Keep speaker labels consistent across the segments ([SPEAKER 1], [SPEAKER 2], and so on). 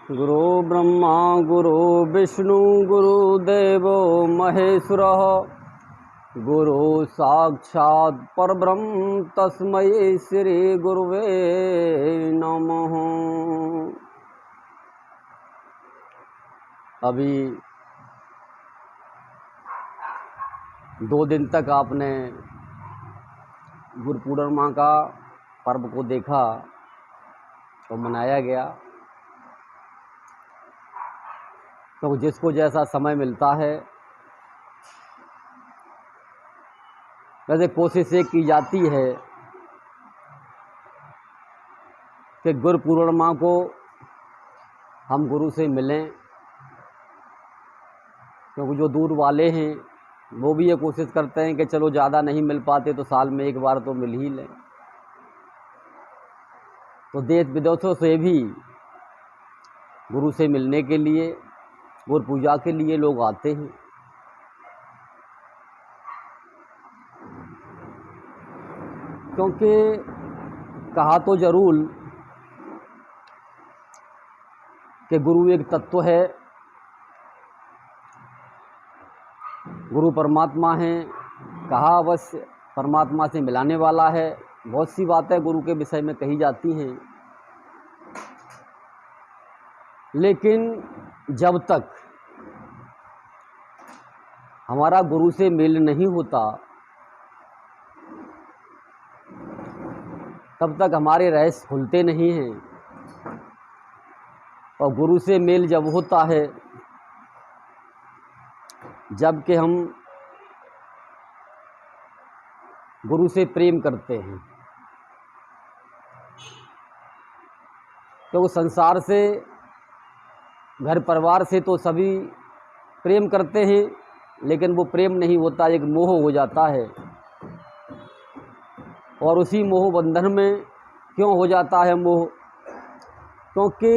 [SPEAKER 1] गुरु ब्रह्मा गुरु विष्णु गुरुदेवो महेश्वरः गुरु साक्षात् परब्रह्म तस्मै श्री गुरुवे नमः। अभी 2 दिन तक आपने गुरु पूर्णिमा का पर्व को देखा तो मनाया गया। तो जिसको जैसा समय मिलता है वैसे कोशिश ये की जाती है कि गुरु पूर्णिमा को हम गुरु से मिलें, क्योंकि जो दूर वाले हैं वो भी ये कोशिश करते हैं कि चलो ज़्यादा नहीं मिल पाते तो साल में एक बार तो मिल ही लें। तो देश विदेशों से भी गुरु से मिलने के लिए, गुरु पूजा के लिए लोग आते हैं। क्योंकि कहा तो जरूर कि गुरु एक तत्व है, गुरु परमात्मा है, कहा अवश्य परमात्मा से मिलाने वाला है। बहुत सी बातें गुरु के विषय में कही जाती हैं, लेकिन जब तक हमारा गुरु से मेल नहीं होता तब तक हमारे रहस्य खुलते नहीं हैं। और गुरु से मेल जब होता है जब कि हम गुरु से प्रेम करते हैं। तो संसार से, घर परिवार से तो सभी प्रेम करते हैं, लेकिन वो प्रेम नहीं होता, एक मोह हो जाता है। और उसी मोह बंधन में क्यों हो जाता है मोह? क्योंकि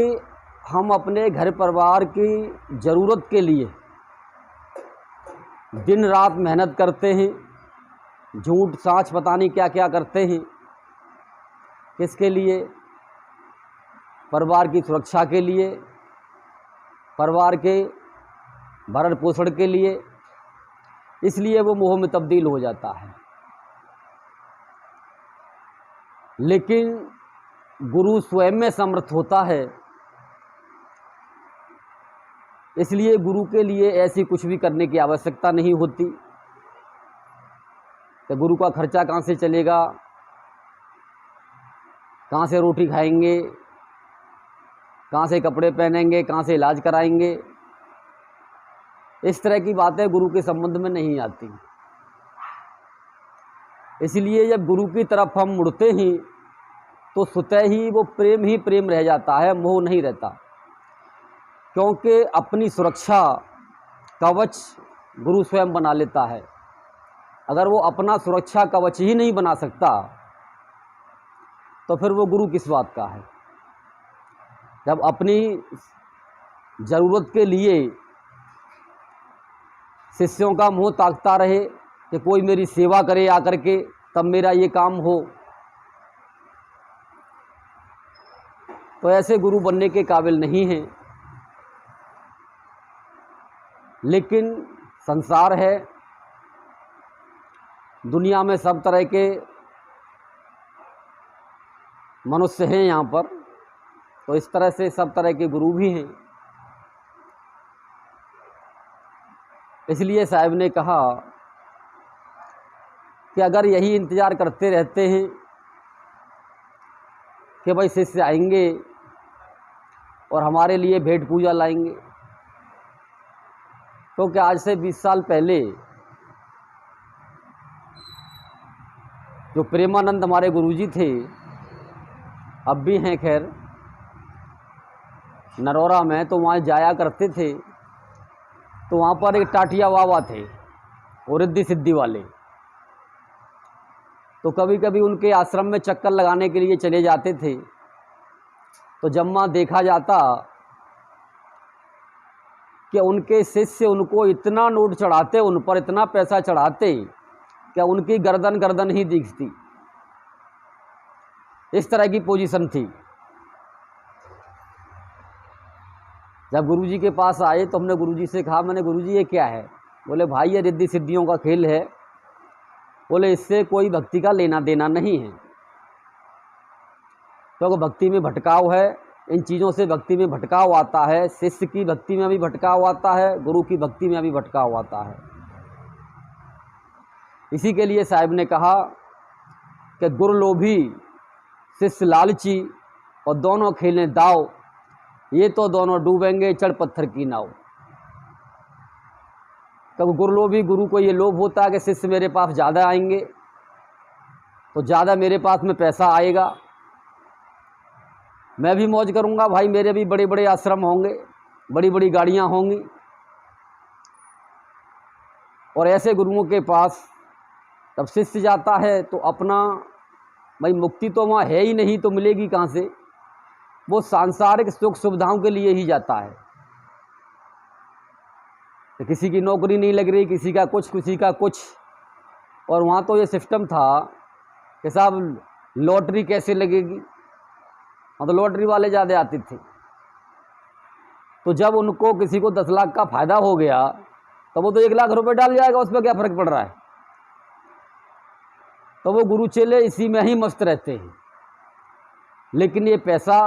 [SPEAKER 1] हम अपने घर परिवार की ज़रूरत के लिए दिन रात मेहनत करते हैं, झूठ साँच पता नहीं क्या क्या करते हैं। किसके लिए? परिवार की सुरक्षा के लिए, परिवार के भरण पोषण के लिए। इसलिए वो मोह में तब्दील हो जाता है। लेकिन गुरु स्वयं में समर्थ होता है, इसलिए गुरु के लिए ऐसी कुछ भी करने की आवश्यकता नहीं होती। तो गुरु का खर्चा कहाँ से चलेगा, कहाँ से रोटी खाएंगे, कहाँ से कपड़े पहनेंगे, कहाँ से इलाज कराएंगे, इस तरह की बातें गुरु के संबंध में नहीं आती। इसलिए जब गुरु की तरफ हम मुड़ते हैं तो स्वतः ही वो प्रेम रह जाता है, मोह नहीं रहता। क्योंकि अपनी सुरक्षा कवच गुरु स्वयं बना लेता है। अगर वो अपना सुरक्षा कवच ही नहीं बना सकता तो फिर वो गुरु किस बात का है? जब अपनी ज़रूरत के लिए शिष्यों का मुंह ताकता रहे कि कोई मेरी सेवा करे आकर के, तब मेरा ये काम हो, तो ऐसे गुरु बनने के काबिल नहीं हैं। लेकिन संसार है, दुनिया में सब तरह के मनुष्य हैं यहाँ पर, तो इस तरह से सब तरह के गुरु भी हैं। इसलिए साहब ने कहा कि अगर यही इंतज़ार करते रहते हैं कि भाई शिष्य आएंगे और हमारे लिए भेंट पूजा लाएंगे, तो क्या आज से 20 साल पहले जो प्रेमानंद हमारे गुरुजी थे, अब भी हैं खैर, नरौरा में, तो वहाँ जाया करते थे। तो वहाँ पर एक टाटिया बाबा थे और रिद्धि सिद्धि वाले। तो कभी कभी उनके आश्रम में चक्कर लगाने के लिए चले जाते थे। तो जब वहाँ देखा जाता कि उनके शिष्य उनको इतना नोट चढ़ाते, उन पर इतना पैसा चढ़ाते कि उनकी गर्दन ही दिखती। इस तरह की पोजीशन थी। जब गुरुजी के पास आए तो हमने गुरुजी से कहा, मैंने गुरुजी ये क्या है? बोले भाई ये रिद्धि सिद्धियों का खेल है। बोले इससे कोई भक्ति का लेना देना नहीं है, क्योंकि भक्ति में भटकाव है, इन चीज़ों से भक्ति में भटकाव आता है। शिष्य की भक्ति में भी भटकाव आता है, गुरु की भक्ति में भी भटकाव आता है। इसी के लिए साहब ने कहा कि गुरु लोभी शिष्य लालची और दोनों खेलें दाव, ये तो दोनों डूबेंगे चढ़ पत्थर की नाव। कब गुरु लोभी, गुरु को ये लोभ होता है कि शिष्य मेरे पास ज़्यादा आएंगे तो ज़्यादा मेरे पास में पैसा आएगा, मैं भी मौज करूँगा, भाई मेरे भी बड़े बड़े आश्रम होंगे, बड़ी बड़ी गाड़ियाँ होंगी। और ऐसे गुरुओं के पास तब शिष्य जाता है तो अपना भाई मुक्ति तो वहाँ है ही नहीं, तो मिलेगी कहाँ से? वो सांसारिक सुख सुविधाओं के लिए ही जाता है। तो किसी की नौकरी नहीं लग रही, किसी का कुछ, किसी का कुछ। और वहाँ तो ये सिस्टम था कि साहब लॉटरी कैसे लगेगी, हाँ तो लॉटरी वाले ज़्यादा आते थे। तो जब उनको किसी को 10 लाख का फ़ायदा हो गया तो वो तो 1 लाख रुपए डाल जाएगा, उस पर क्या फ़र्क पड़ रहा है? तो वो गुरु चेले इसी में ही मस्त रहते हैं। लेकिन ये पैसा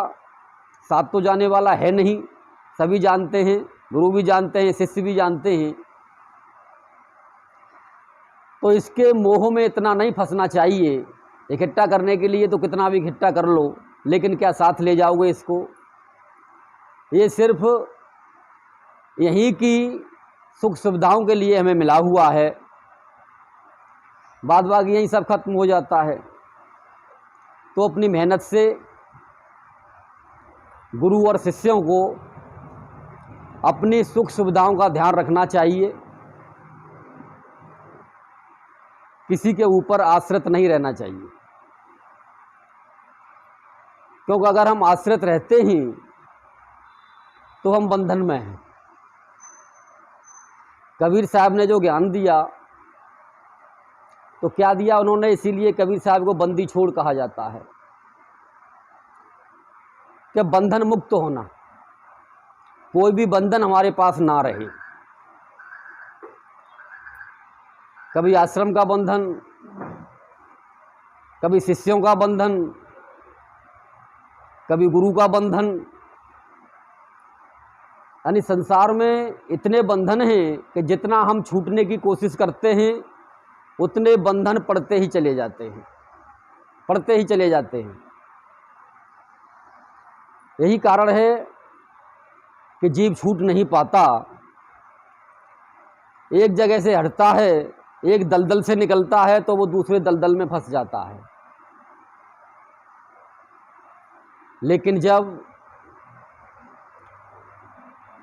[SPEAKER 1] साथ तो जाने वाला है नहीं, सभी जानते हैं, गुरु भी जानते हैं, शिष्य भी जानते हैं। तो इसके मोह में इतना नहीं फंसना चाहिए। इकट्ठा करने के लिए तो कितना भी इकट्ठा कर लो, लेकिन क्या साथ ले जाओगे इसको? ये सिर्फ यहीं की सुख सुविधाओं के लिए हमें मिला हुआ है, बाद बाकी यहीं सब खत्म हो जाता है। तो अपनी मेहनत से गुरु और शिष्यों को अपनी सुख सुविधाओं का ध्यान रखना चाहिए, किसी के ऊपर आश्रित नहीं रहना चाहिए। क्योंकि अगर हम आश्रित रहते ही तो हम बंधन में हैं। कबीर साहब ने जो ज्ञान दिया तो क्या दिया उन्होंने? इसीलिए कबीर साहब को बंदी छोड़ कहा जाता है कि बंधन मुक्त होना, कोई भी बंधन हमारे पास ना रहे। कभी आश्रम का बंधन, कभी शिष्यों का बंधन, कभी गुरु का बंधन। यानी संसार में इतने बंधन हैं कि जितना हम छूटने की कोशिश करते हैं उतने बंधन पड़ते ही चले जाते हैं, पड़ते ही चले जाते हैं। यही कारण है कि जीव छूट नहीं पाता, एक जगह से हटता है, एक दलदल से निकलता है तो वो दूसरे दलदल में फंस जाता है। लेकिन जब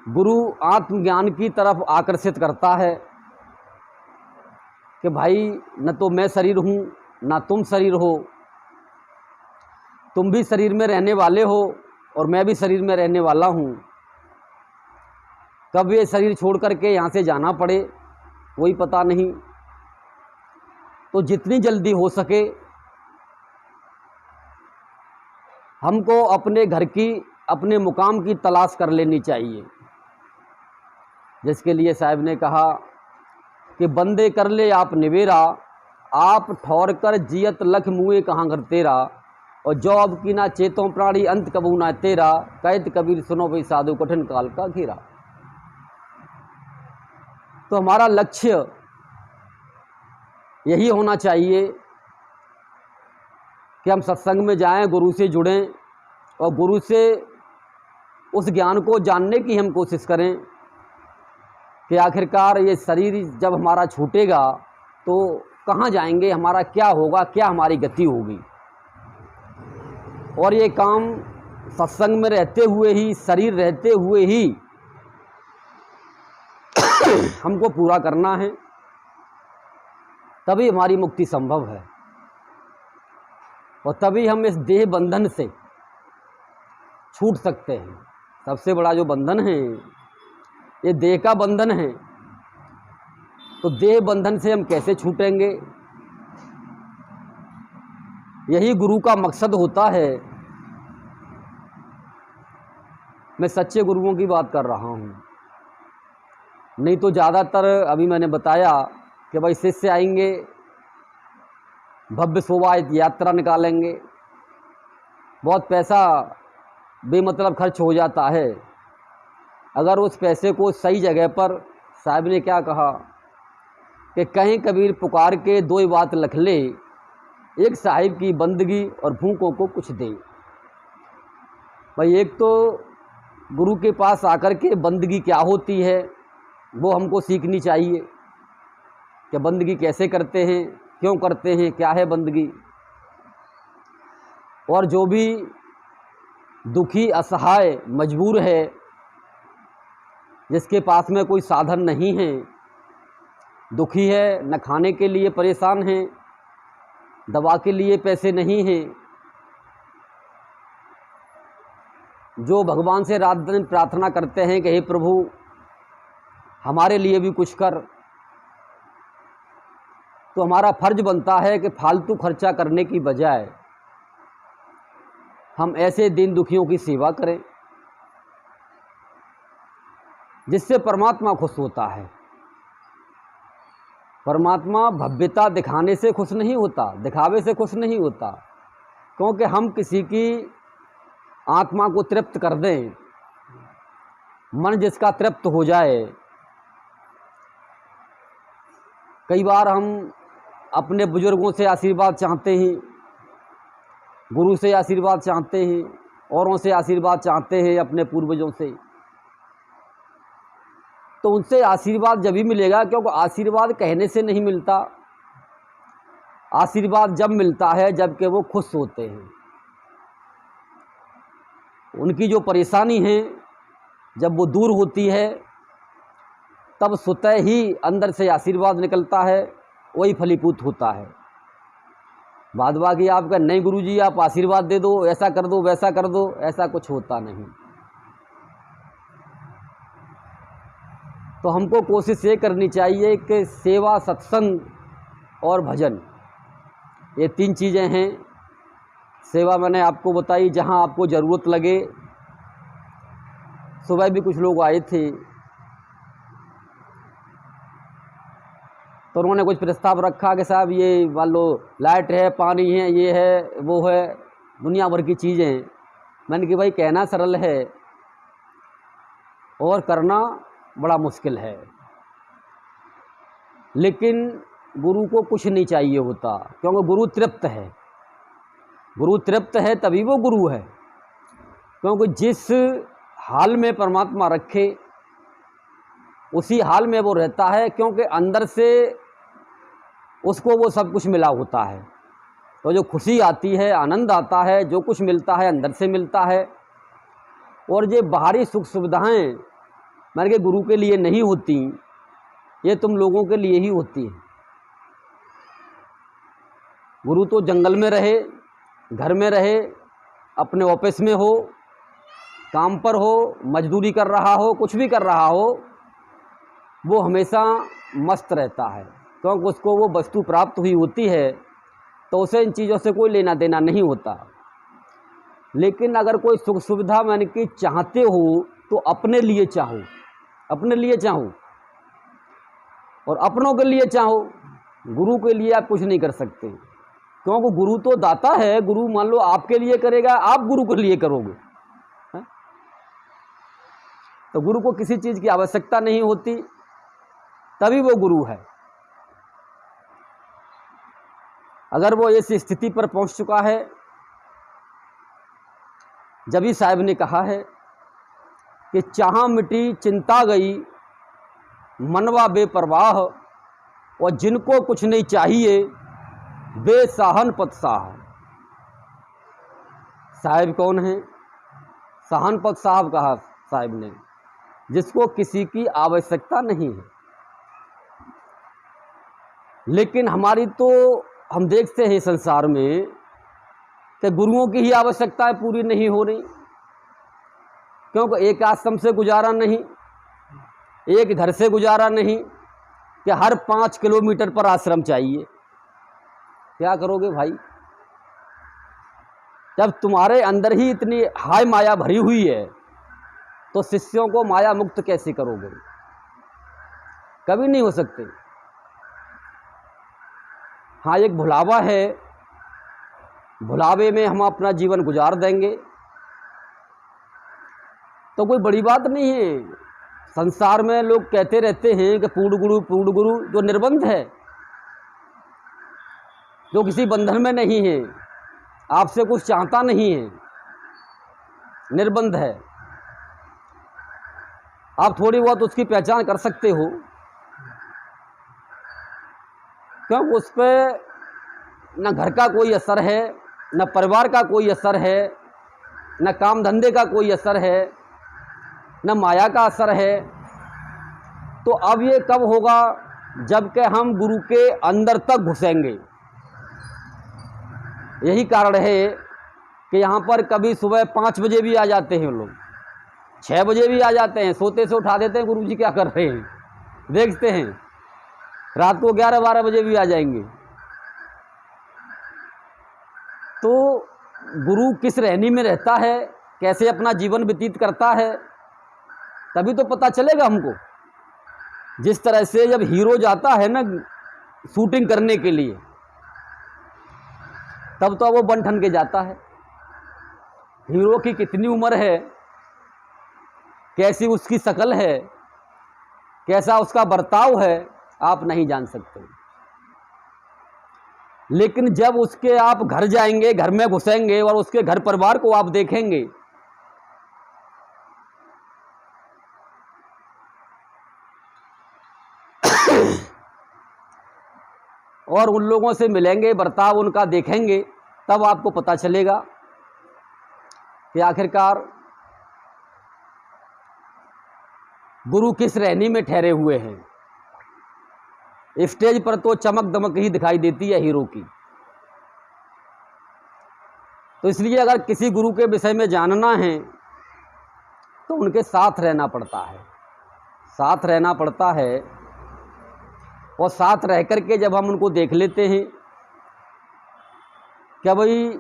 [SPEAKER 1] गुरु आत्मज्ञान की तरफ आकर्षित करता है कि भाई न तो मैं शरीर हूँ ना तुम शरीर हो, तुम भी शरीर में रहने वाले हो और मैं भी शरीर में रहने वाला हूँ, कब ये शरीर छोड़ करके यहाँ से जाना पड़े कोई पता नहीं। तो जितनी जल्दी हो सके हमको अपने घर की, अपने मुकाम की तलाश कर लेनी चाहिए। जिसके लिए साहब ने कहा कि बंदे कर ले आप निवेरा, आप ठौर कर जियत लख मुए कहाँ घर तेरा, और जो अब की ना चेतों प्राणी अंत कबू ना तेरा, कैद कबीर सुनो भाई साधु कठिन काल का घेरा। तो हमारा लक्ष्य यही होना चाहिए कि हम सत्संग में जाएं, गुरु से जुड़ें और गुरु से उस ज्ञान को जानने की हम कोशिश करें कि आखिरकार ये शरीर जब हमारा छूटेगा तो कहाँ जाएंगे, हमारा क्या होगा, क्या हमारी गति होगी। और ये काम सत्संग में रहते हुए ही, शरीर रहते हुए ही हमको पूरा करना है, तभी हमारी मुक्ति संभव है और तभी हम इस देह बंधन से छूट सकते हैं। सबसे बड़ा जो बंधन है ये देह का बंधन है। तो देह बंधन से हम कैसे छूटेंगे? यही गुरु का मकसद होता है। मैं सच्चे गुरुओं की बात कर रहा हूँ, नहीं तो ज़्यादातर अभी मैंने बताया कि भाई शिष्य आएंगे, भव्य शोभा यात्रा निकालेंगे, बहुत पैसा बेमतलब खर्च हो जाता है। अगर उस पैसे को सही जगह पर, साहब ने क्या कहा कि कहीं कबीर पुकार के दो ही बात लिख ले, एक साहिब की बंदगी और भूखों को कुछ दे। भाई एक तो गुरु के पास आकर के बंदगी क्या होती है वो हमको सीखनी चाहिए कि बंदगी कैसे करते हैं, क्यों करते हैं, क्या है बंदगी। और जो भी दुखी, असहाय, मजबूर है, जिसके पास में कोई साधन नहीं है, दुखी है, न खाने के लिए परेशान है, दवा के लिए पैसे नहीं हैं, जो भगवान से रात दिन प्रार्थना करते हैं कि हे प्रभु हमारे लिए भी कुछ कर, तो हमारा फर्ज बनता है कि फालतू खर्चा करने की बजाय हम ऐसे दीन दुखियों की सेवा करें जिससे परमात्मा खुश होता है। परमात्मा भव्यता दिखाने से खुश नहीं होता, दिखावे से खुश नहीं होता, क्योंकि हम किसी की आत्मा को तृप्त कर दें, मन जिसका तृप्त हो जाए। कई बार हम अपने बुजुर्गों से आशीर्वाद चाहते हैं, गुरु से आशीर्वाद चाहते हैं, औरों से आशीर्वाद चाहते हैं, अपने पूर्वजों से, तो उनसे आशीर्वाद जब भी मिलेगा, क्योंकि आशीर्वाद कहने से नहीं मिलता। आशीर्वाद जब मिलता है जबकि वो खुश होते हैं, उनकी जो परेशानी है जब वो दूर होती है, तब स्वतः ही अंदर से आशीर्वाद निकलता है, वही फलीभूत होता है। बाद बाकी आपका नहीं गुरुजी आप आशीर्वाद दे दो, ऐसा कर दो, वैसा कर दो, ऐसा कुछ होता नहीं। तो हमको कोशिश ये करनी चाहिए कि सेवा, सत्संग और भजन, ये तीन चीज़ें हैं। सेवा मैंने आपको बताई, जहाँ आपको ज़रूरत लगे। सुबह भी कुछ लोग आए थे तो उन्होंने कुछ प्रस्ताव रखा कि साहब ये मान लो लाइट है, पानी है, ये है, वो है, दुनिया भर की चीज़ें। मैंने कि भाई कहना सरल है और करना बड़ा मुश्किल है। लेकिन गुरु को कुछ नहीं चाहिए होता, क्योंकि गुरु तृप्त है। गुरु तृप्त है तभी वो गुरु है, क्योंकि जिस हाल में परमात्मा रखे उसी हाल में वो रहता है, क्योंकि अंदर से उसको वो सब कुछ मिला होता है। तो जो खुशी आती है, आनंद आता है, जो कुछ मिलता है अंदर से मिलता है। और ये बाहरी सुख सुविधाएं मैंने कि गुरु के लिए नहीं होती, ये तुम लोगों के लिए ही होती है। गुरु तो जंगल में रहे, घर में रहे, अपने ऑफिस में हो, काम पर हो, मजदूरी कर रहा हो, कुछ भी कर रहा हो, वो हमेशा मस्त रहता है, क्योंकि उसको वो वस्तु प्राप्त हुई होती है, तो उसे इन चीज़ों से कोई लेना देना नहीं होता। लेकिन अगर कोई सुख सुविधा मैंने कि चाहते हो तो अपने लिए चाहो, अपने लिए चाहो और अपनों के लिए चाहो। गुरु के लिए आप कुछ नहीं कर सकते, क्योंकि गुरु तो दाता है। गुरु मान लो आपके लिए करेगा, आप गुरु के लिए करोगे, है? तो गुरु को किसी चीज़ की आवश्यकता नहीं होती, तभी वो गुरु है। अगर वो ऐसी स्थिति पर पहुंच चुका है, जब ही साहब ने कहा है कि चाह मिटी चिंता गई, मनवा बेपरवाह, और जिनको कुछ नहीं चाहिए बेसाहन पतसाह। साहब कौन है? सहानपत साहब कहा साहब ने, जिसको किसी की आवश्यकता नहीं है। लेकिन हमारी तो हम देखते हैं संसार में कि गुरुओं की ही आवश्यकताएं पूरी नहीं हो रही, क्योंकि एक आश्रम से गुजारा नहीं, एक घर से गुजारा नहीं, कि हर 5 किलोमीटर पर आश्रम चाहिए। क्या करोगे भाई? जब तुम्हारे अंदर ही इतनी हाय माया भरी हुई है तो शिष्यों को माया मुक्त कैसे करोगे? कभी नहीं हो सकते। हाँ, एक भुलावा है, भुलावे में हम अपना जीवन गुजार देंगे तो कोई बड़ी बात नहीं है। संसार में लोग कहते रहते हैं कि पूर्ण गुरु जो निर्बंध है, जो किसी बंधन में नहीं है, आपसे कुछ चाहता नहीं है, निर्बंध है। आप थोड़ी बहुत उसकी पहचान कर सकते हो, क्योंकि उस पर न घर का कोई असर है, न परिवार का कोई असर है, न काम धंधे का कोई असर है, न माया का असर है। तो अब ये कब होगा? जबकि हम गुरु के अंदर तक घुसेंगे। यही कारण है कि यहाँ पर कभी सुबह 5 बजे भी आ जाते हैं लोग, 6 बजे भी आ जाते हैं, सोते से उठा देते हैं, गुरु जी क्या कर रहे हैं देखते हैं। रात को 11-12 बजे भी आ जाएंगे। तो गुरु किस रहनी में रहता है, कैसे अपना जीवन व्यतीत करता है, तभी तो पता चलेगा हमको। जिस तरह से जब हीरो जाता है ना शूटिंग करने के लिए, तब तो वो बन ठन के जाता है। हीरो की कितनी उम्र है, कैसी उसकी शक्ल है, कैसा उसका बर्ताव है, आप नहीं जान सकते। लेकिन जब उसके आप घर जाएंगे, घर में घुसेंगे और उसके घर परिवार को आप देखेंगे, और उन लोगों से मिलेंगे, बर्ताव उनका देखेंगे, तब आपको पता चलेगा कि आखिरकार गुरु किस रहनी में ठहरे हुए हैं। स्टेज पर तो चमक दमक ही दिखाई देती है हीरो की। तो इसलिए अगर किसी गुरु के विषय में जानना है तो उनके साथ रहना पड़ता है, साथ रहना पड़ता है। और साथ रह कर के जब हम उनको देख लेते हैं, क्या भाई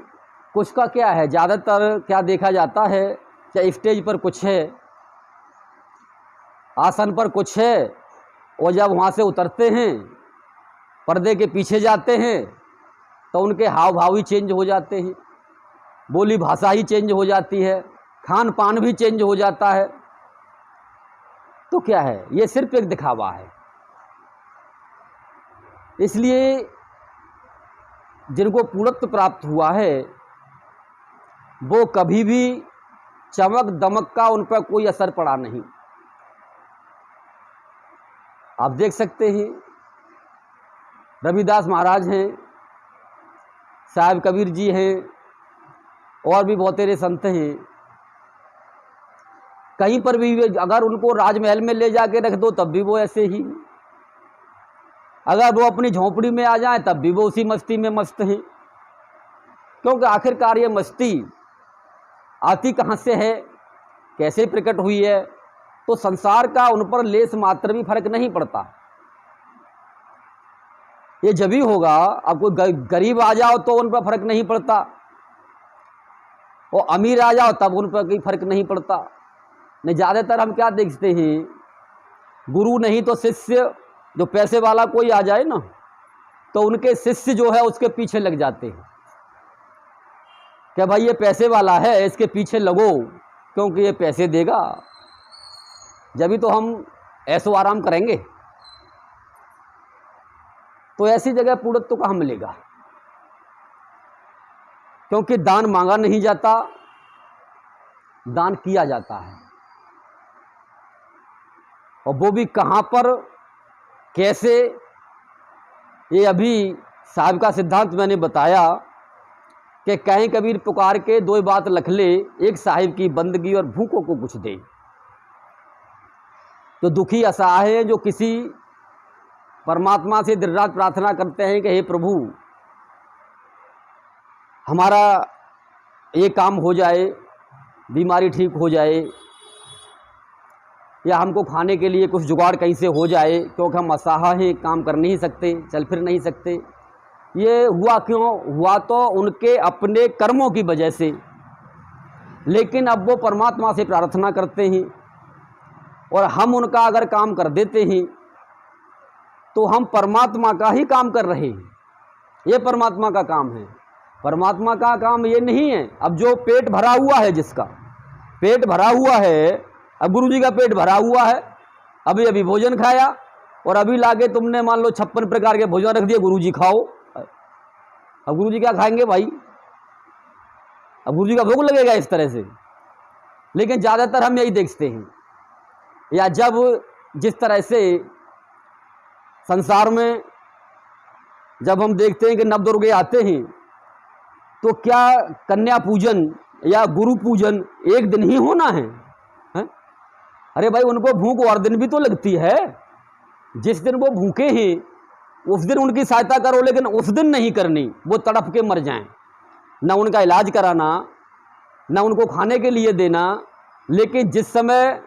[SPEAKER 1] कुछ का क्या है, ज़्यादातर क्या देखा जाता है, क्या स्टेज पर कुछ है, आसन पर कुछ है, और जब वहाँ से उतरते हैं, पर्दे के पीछे जाते हैं, तो उनके हाव भाव ही चेंज हो जाते हैं, बोली भाषा ही चेंज हो जाती है, खान पान भी चेंज हो जाता है। तो क्या है, ये सिर्फ एक दिखावा है। इसलिए जिनको पूर्णत्व प्राप्त हुआ है वो कभी भी चमक दमक का उन पर कोई असर पड़ा नहीं। आप देख सकते हैं रविदास महाराज हैं, साहिब कबीर जी हैं, और भी बहुत तेरे संत हैं। कहीं पर भी अगर उनको राजमहल में ले जाके रख दो तब भी वो ऐसे ही, अगर वो अपनी झोंपड़ी में आ जाए तब भी वो उसी मस्ती में मस्त हैं। क्योंकि आखिरकार ये मस्ती आती कहाँ से है, कैसे प्रकट हुई है, तो संसार का उन पर लेस मात्र भी फर्क नहीं पड़ता। ये जब ही होगा, अब कोई गरीब आ जाओ तो उन पर फर्क नहीं पड़ता, और अमीर आ जाओ तब उन पर कोई फर्क नहीं पड़ता। नहीं, ज़्यादातर हम क्या देखते हैं, गुरु नहीं तो शिष्य, जो पैसे वाला कोई आ जाए ना तो उनके शिष्य जो है उसके पीछे लग जाते हैं। क्या भाई ये पैसे वाला है, इसके पीछे लगो, क्योंकि ये पैसे देगा, जब भी तो हम ऐसो आराम करेंगे। तो ऐसी जगह पूर्णत्व कहाँ मिलेगा, क्योंकि दान मांगा नहीं जाता, दान किया जाता है। और वो भी कहाँ पर, कैसे, ये अभी साहब का सिद्धांत मैंने बताया कि कहीं कबीर पुकार के दो बात लख ले, एक साहिब की बंदगी और भूखों को कुछ दे। तो दुखी असहाय हैं जो किसी परमात्मा से दिन रात प्रार्थना करते हैं कि हे प्रभु हमारा ये काम हो जाए, बीमारी ठीक हो जाए, या हमको खाने के लिए कुछ जुगाड़ कहीं से हो जाए, क्योंकि हम असहाय हैं, काम कर नहीं सकते, चल फिर नहीं सकते। ये हुआ क्यों हुआ? तो उनके अपने कर्मों की वजह से। लेकिन अब वो परमात्मा से प्रार्थना करते हैं और हम उनका अगर काम कर देते हैं तो हम परमात्मा का ही काम कर रहे हैं। ये परमात्मा का काम है। परमात्मा का काम ये नहीं है। अब जो पेट भरा हुआ है, जिसका पेट भरा हुआ है, अब गुरु जी का पेट भरा हुआ है, अभी अभी भोजन खाया और अभी लाके तुमने मान लो 56 प्रकार के भोजन रख दिए, गुरु जी खाओ। अब गुरु जी क्या खाएंगे भाई? अब गुरु जी का भोग लगेगा इस तरह से। लेकिन ज़्यादातर हम यही देखते हैं, या जब जिस तरह से संसार में जब हम देखते हैं कि नवदुर्गे आते हैं, तो क्या कन्या पूजन या गुरु पूजन एक दिन ही होना है? अरे भाई, उनको भूख और दिन भी तो लगती है। जिस दिन वो भूखे हैं उस दिन उनकी सहायता करो, लेकिन उस दिन नहीं करनी, वो तड़प के मर जाएं। ना उनका इलाज कराना, ना उनको खाने के लिए देना। लेकिन जिस समय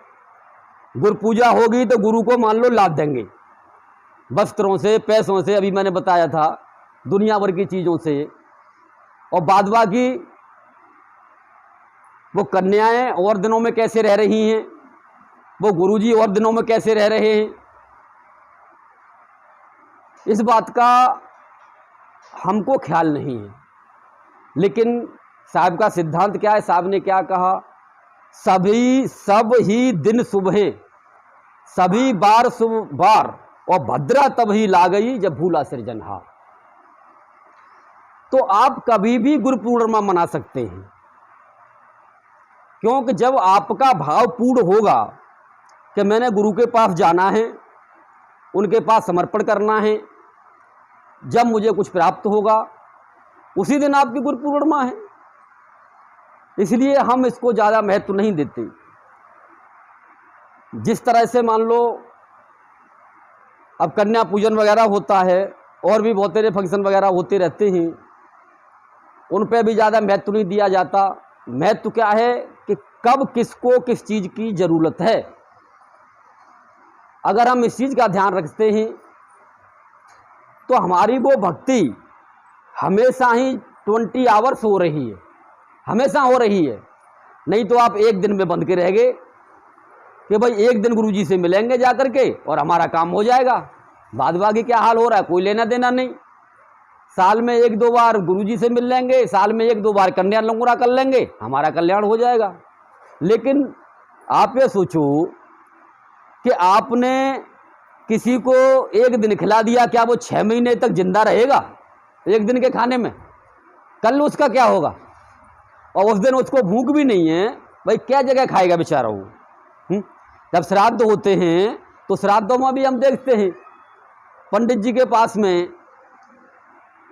[SPEAKER 1] गुरु पूजा होगी तो गुरु को मान लो लाद देंगे, वस्त्रों से, पैसों से, अभी मैंने बताया था, दुनिया भर की चीज़ों से। और बाद बाकी वो कन्याएं और दिनों में कैसे रह रही हैं, वो गुरुजी और दिनों में कैसे रह रहे हैं, इस बात का हमको ख्याल नहीं है। लेकिन साहब का सिद्धांत क्या है? साहब ने क्या कहा? सब ही दिन सुबह, सभी बार शुभ बार, और भद्रा तब ही ला गई जब भूला सृजनहार। तो आप कभी भी गुरु पूर्णिमा मना सकते हैं, क्योंकि जब आपका भाव पूर्ण होगा कि मैंने गुरु के पास जाना है, उनके पास समर्पण करना है, जब मुझे कुछ प्राप्त होगा उसी दिन आपकी गुरु पूर्णिमा है। इसलिए हम इसको ज़्यादा महत्व नहीं देते। जिस तरह से मान लो अब कन्या पूजन वगैरह होता है, और भी बहुत सारे फंक्शन वगैरह होते रहते हैं, उन पे भी ज़्यादा महत्व नहीं दिया जाता। महत्व क्या है कि कब किसको किस चीज़ की ज़रूरत है। अगर हम इस चीज़ का ध्यान रखते हैं तो हमारी वो भक्ति हमेशा ही 20 आवर्स हो रही है, हमेशा हो रही है। नहीं तो आप एक दिन में बंद के रह गए कि भाई एक दिन गुरुजी से मिलेंगे जा कर के और हमारा काम हो जाएगा। बाद बाकी क्या हाल हो रहा है, कोई लेना देना नहीं। साल में 1-2 बार गुरुजी से मिल लेंगे, साल में 1-2 बार कन्या लंगूरा कर लेंगे, हमारा कल्याण हो जाएगा। लेकिन आप ये सोचो कि आपने किसी को एक दिन खिला दिया, क्या वो 6 महीने तक जिंदा रहेगा एक दिन के खाने में? कल उसका क्या होगा? और उस दिन उसको भूख भी नहीं है, भाई क्या जगह खाएगा बेचारा वो। जब श्राद्ध होते हैं तो श्राद्धों में भी हम देखते हैं पंडित जी के पास में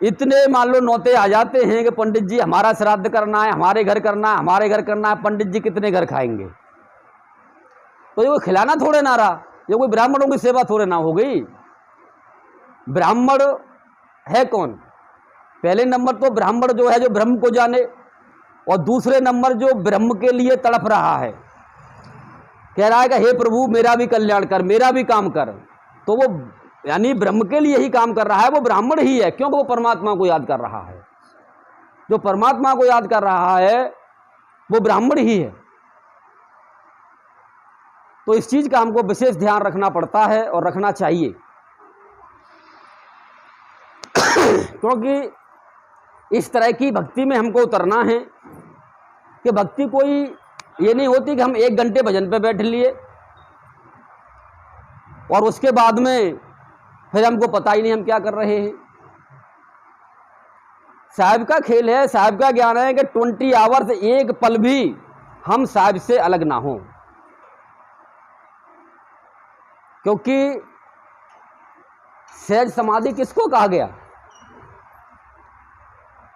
[SPEAKER 1] इतने मान लो नौते आ जाते हैं कि पंडित जी हमारा श्राद्ध करना है, हमारे घर करना है, हमारे घर करना है। पंडित जी कितने घर खाएंगे? तो ये कोई खिलाना थोड़े ना रहा, ये कोई ब्राह्मणों की सेवा थोड़े ना हो गई। ब्राह्मण है कौन? पहले नंबर तो ब्राह्मण जो है जो ब्रह्म को जाने, और दूसरे नंबर जो ब्रह्म के लिए तड़प रहा है, कह रहा है कि हे प्रभु मेरा भी कल्याण कर, मेरा भी काम कर। तो वो यानी ब्रह्म के लिए ही काम कर रहा है, वो ब्राह्मण ही है, क्योंकि वो परमात्मा को याद कर रहा है। जो परमात्मा को याद कर रहा है वो ब्राह्मण ही है। तो इस चीज का हमको विशेष ध्यान रखना पड़ता है और रखना चाहिए, क्योंकि इस तरह की भक्ति में हमको उतरना है कि भक्ति कोई ये नहीं होती कि हम 1 घंटे भजन पे बैठ लिए और उसके बाद में फिर हमको पता ही नहीं हम क्या कर रहे हैं। साहब का खेल है, साहब का ज्ञान है कि 20 आवर्स एक पल भी हम साहब से अलग ना हों, क्योंकि सहज समाधि किसको कहा गया?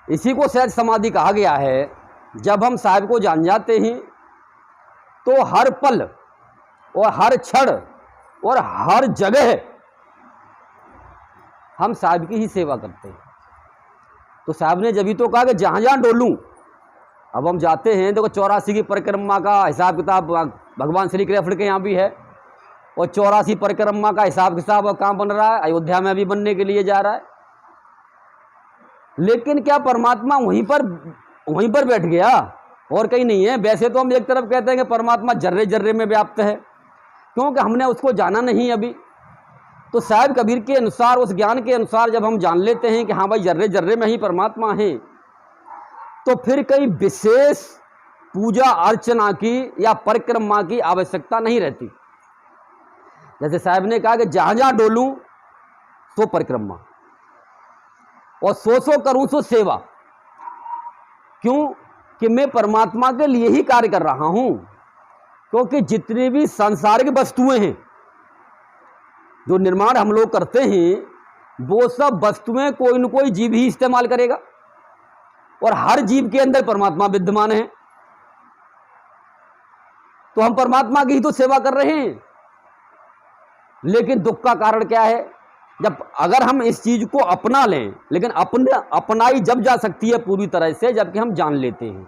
[SPEAKER 1] इसी को सहज समाधि कहा गया है। जब हम साहब को जान जाते हैं तो हर पल और हर क्षण और हर जगह हम साहब की ही सेवा करते हैं। तो साहब ने जब ही तो कहा कि जहाँ जहाँ डोलूं, अब हम जाते हैं देखो 84 की परिक्रमा का हिसाब किताब भगवान श्री कृष्ण के यहाँ भी है, और 84 परिक्रमा का हिसाब किताब कहाँ बन रहा है? अयोध्या में भी बनने के लिए जा रहा है। लेकिन क्या परमात्मा वहीं पर बैठ गया और कहीं नहीं है? वैसे तो हम एक तरफ कहते हैं कि परमात्मा जर्रे जर्रे में व्याप्त है, क्योंकि हमने उसको जाना नहीं अभी। तो साहिब कबीर के अनुसार, उस ज्ञान के अनुसार जब हम जान लेते हैं कि हाँ भाई जर्रे जर्रे में ही परमात्मा है, तो फिर कई विशेष पूजा अर्चना की या परिक्रमा की आवश्यकता नहीं रहती। जैसे साहब ने कहा कि जहां जहां डोलूं सो परिक्रमा और सो करूं सो सेवा। क्यों? कि मैं परमात्मा के लिए ही कार्य कर रहा हूं, क्योंकि जितनी भी सांसारिक वस्तुएं हैं जो निर्माण हम लोग करते हैं, वो सब वस्तुएं कोई न कोई जीव ही इस्तेमाल करेगा और हर जीव के अंदर परमात्मा विद्यमान है। तो हम परमात्मा की ही तो सेवा कर रहे हैं। लेकिन दुख का कारण क्या है? जब अगर हम इस चीज को अपना लें, लेकिन अपनाई जब जा सकती है पूरी तरह से, जबकि हम जान लेते हैं,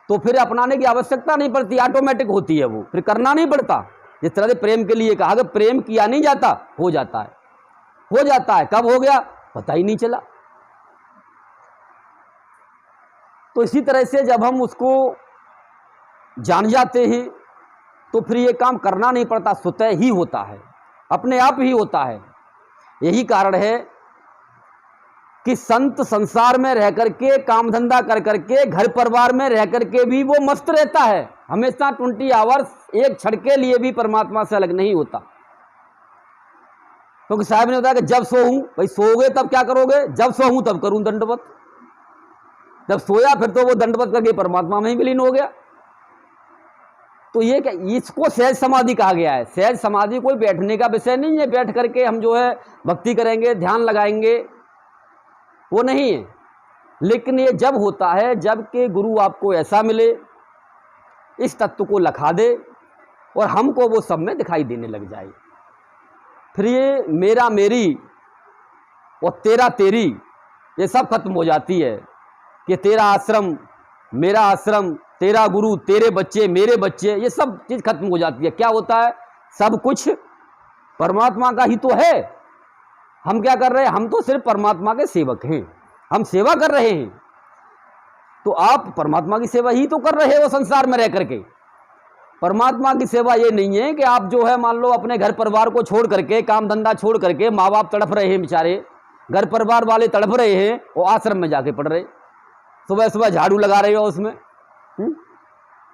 [SPEAKER 1] तो फिर अपनाने की आवश्यकता नहीं पड़ती, ऑटोमेटिक होती है, वो फिर करना नहीं पड़ता। जिस तरह से प्रेम के लिए कहा कि प्रेम किया नहीं जाता, हो जाता है। हो जाता है, कब हो गया पता ही नहीं चला। तो इसी तरह से जब हम उसको जान जाते हैं तो फिर ये काम करना नहीं पड़ता, स्वतः ही होता है, अपने आप ही होता है। यही कारण है कि संत संसार में रह करके, काम धंधा कर करके, घर परिवार में रह करके भी वो मस्त रहता है, हमेशा 20 आवर्स, एक क्षण के लिए भी परमात्मा से अलग नहीं होता। क्योंकि साहब ने बताया कि जब सोऊं, भाई सोओगे तब क्या करोगे? जब सोऊं तब करूं दंडवत। जब सोया फिर तो वो दंडवत करके परमात्मा में ही विलीन हो गया। तो ये क्या, इसको सहज समाधि कहा गया है। सहज समाधि कोई बैठने का विषय नहीं है, बैठ करके हम जो है भक्ति करेंगे, ध्यान लगाएंगे, वो नहीं है। लेकिन ये जब होता है जब कि गुरु आपको ऐसा मिले, इस तत्व को लखा दे और हमको वो सब में दिखाई देने लग जाए। फिर ये मेरा मेरी और तेरा तेरी ये सब खत्म हो जाती है कि तेरा आश्रम, मेरा आश्रम, तेरा गुरु, तेरे बच्चे, मेरे बच्चे, ये सब चीज खत्म हो जाती है। क्या होता है? सब कुछ परमात्मा का ही तो है। हम क्या कर रहे हैं? हम तो सिर्फ परमात्मा के सेवक हैं, हम सेवा कर रहे हैं। तो आप परमात्मा की सेवा ही तो कर रहे हो संसार में रह करके। परमात्मा की सेवा ये नहीं है कि आप जो है मान लो अपने घर परिवार को छोड़ करके, काम धंधा छोड़ करके, माँ बाप तड़प रहे हैं बेचारे, घर परिवार वाले तड़प रहे हैं, वो आश्रम में जाके पढ़ रहे, सुबह सुबह झाड़ू लगा रहे हो, उसमें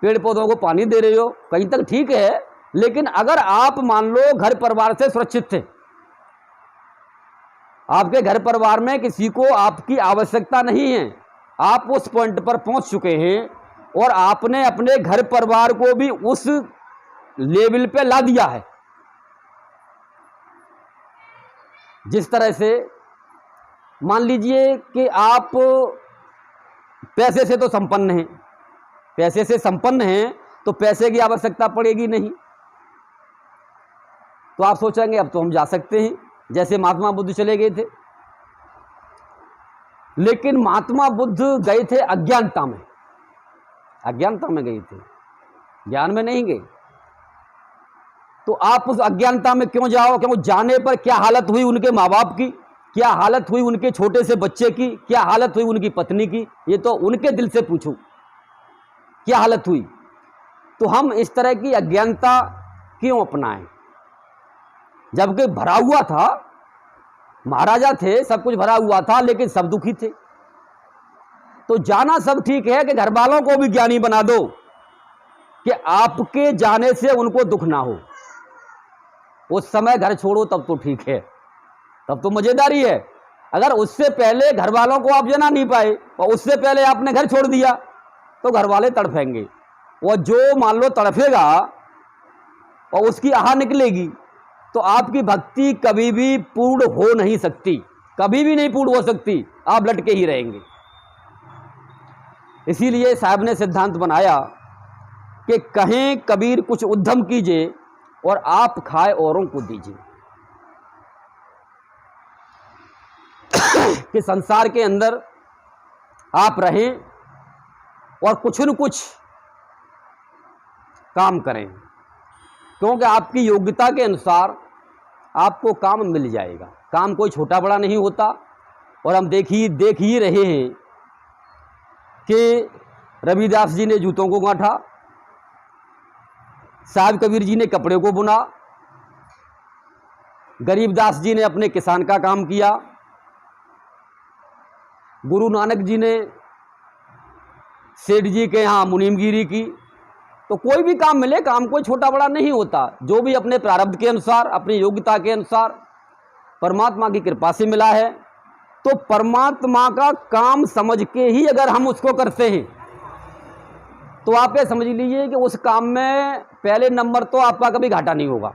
[SPEAKER 1] पेड़ पौधों को पानी दे रहे हो, कहीं तक ठीक है। लेकिन अगर आप मान लो घर परिवार से सुरक्षित थे, आपके घर परिवार में किसी को आपकी आवश्यकता नहीं है, आप उस पॉइंट पर पहुंच चुके हैं और आपने अपने घर परिवार को भी उस लेवल पे ला दिया है। जिस तरह से मान लीजिए कि आप पैसे से तो संपन्न हैं, पैसे से संपन्न हैं तो पैसे की आवश्यकता पड़ेगी नहीं। तो आप सोचेंगे अब तो हम जा सकते हैं, जैसे महात्मा बुद्ध चले गए थे। लेकिन महात्मा बुद्ध गए थे अज्ञानता में, अज्ञानता में गए थे, ज्ञान में नहीं गए। तो आप उस अज्ञानता में क्यों जाओ? क्यों जाने पर क्या हालत हुई उनके माँ बाप की, क्या हालत हुई उनके छोटे से बच्चे की, क्या हालत हुई उनकी पत्नी की, ये तो उनके दिल से पूछो क्या हालत हुई। तो हम इस तरह की अज्ञानता क्यों अपनाएं? जबकि भरा हुआ था, महाराजा थे, सब कुछ भरा हुआ था, लेकिन सब दुखी थे। तो जाना सब ठीक है कि घर वालों को भी ज्ञानी बना दो कि आपके जाने से उनको दुख ना हो। उस समय घर छोड़ो तब तो ठीक है, तब तो मजेदारी है। अगर उससे पहले घर वालों को आप जना नहीं पाए और उससे पहले आपने घर छोड़ दिया तो घर वाले तड़फेंगे, और जो मान लो तड़फेगा और उसकी आह निकलेगी तो आपकी भक्ति कभी भी पूर्ण हो नहीं सकती, कभी भी नहीं पूर्ण हो सकती, आप लटके ही रहेंगे। इसीलिए साहब ने सिद्धांत बनाया कि कहें कबीर कुछ उद्यम कीजिए और आप खाए औरों को दीजिए। कि संसार के अंदर आप रहें और कुछ न कुछ काम करें, क्योंकि आपकी योग्यता के अनुसार आपको काम मिल जाएगा। काम कोई छोटा बड़ा नहीं होता, और हम देख ही रहे हैं कि रविदास जी ने जूतों को गांठा, साहब कबीर जी ने कपड़े को बुना, गरीबदास जी ने अपने किसान का काम किया, गुरु नानक जी ने सेठ जी के यहाँ मुनीमगिरी की। तो कोई भी काम मिले, काम कोई छोटा बड़ा नहीं होता, जो भी अपने प्रारब्ध के अनुसार, अपनी योग्यता के अनुसार परमात्मा की कृपा से मिला है, तो परमात्मा का काम समझ के ही अगर हम उसको करते हैं तो आप ये समझ लीजिए कि उस काम में पहले नंबर तो आपका कभी घाटा नहीं होगा,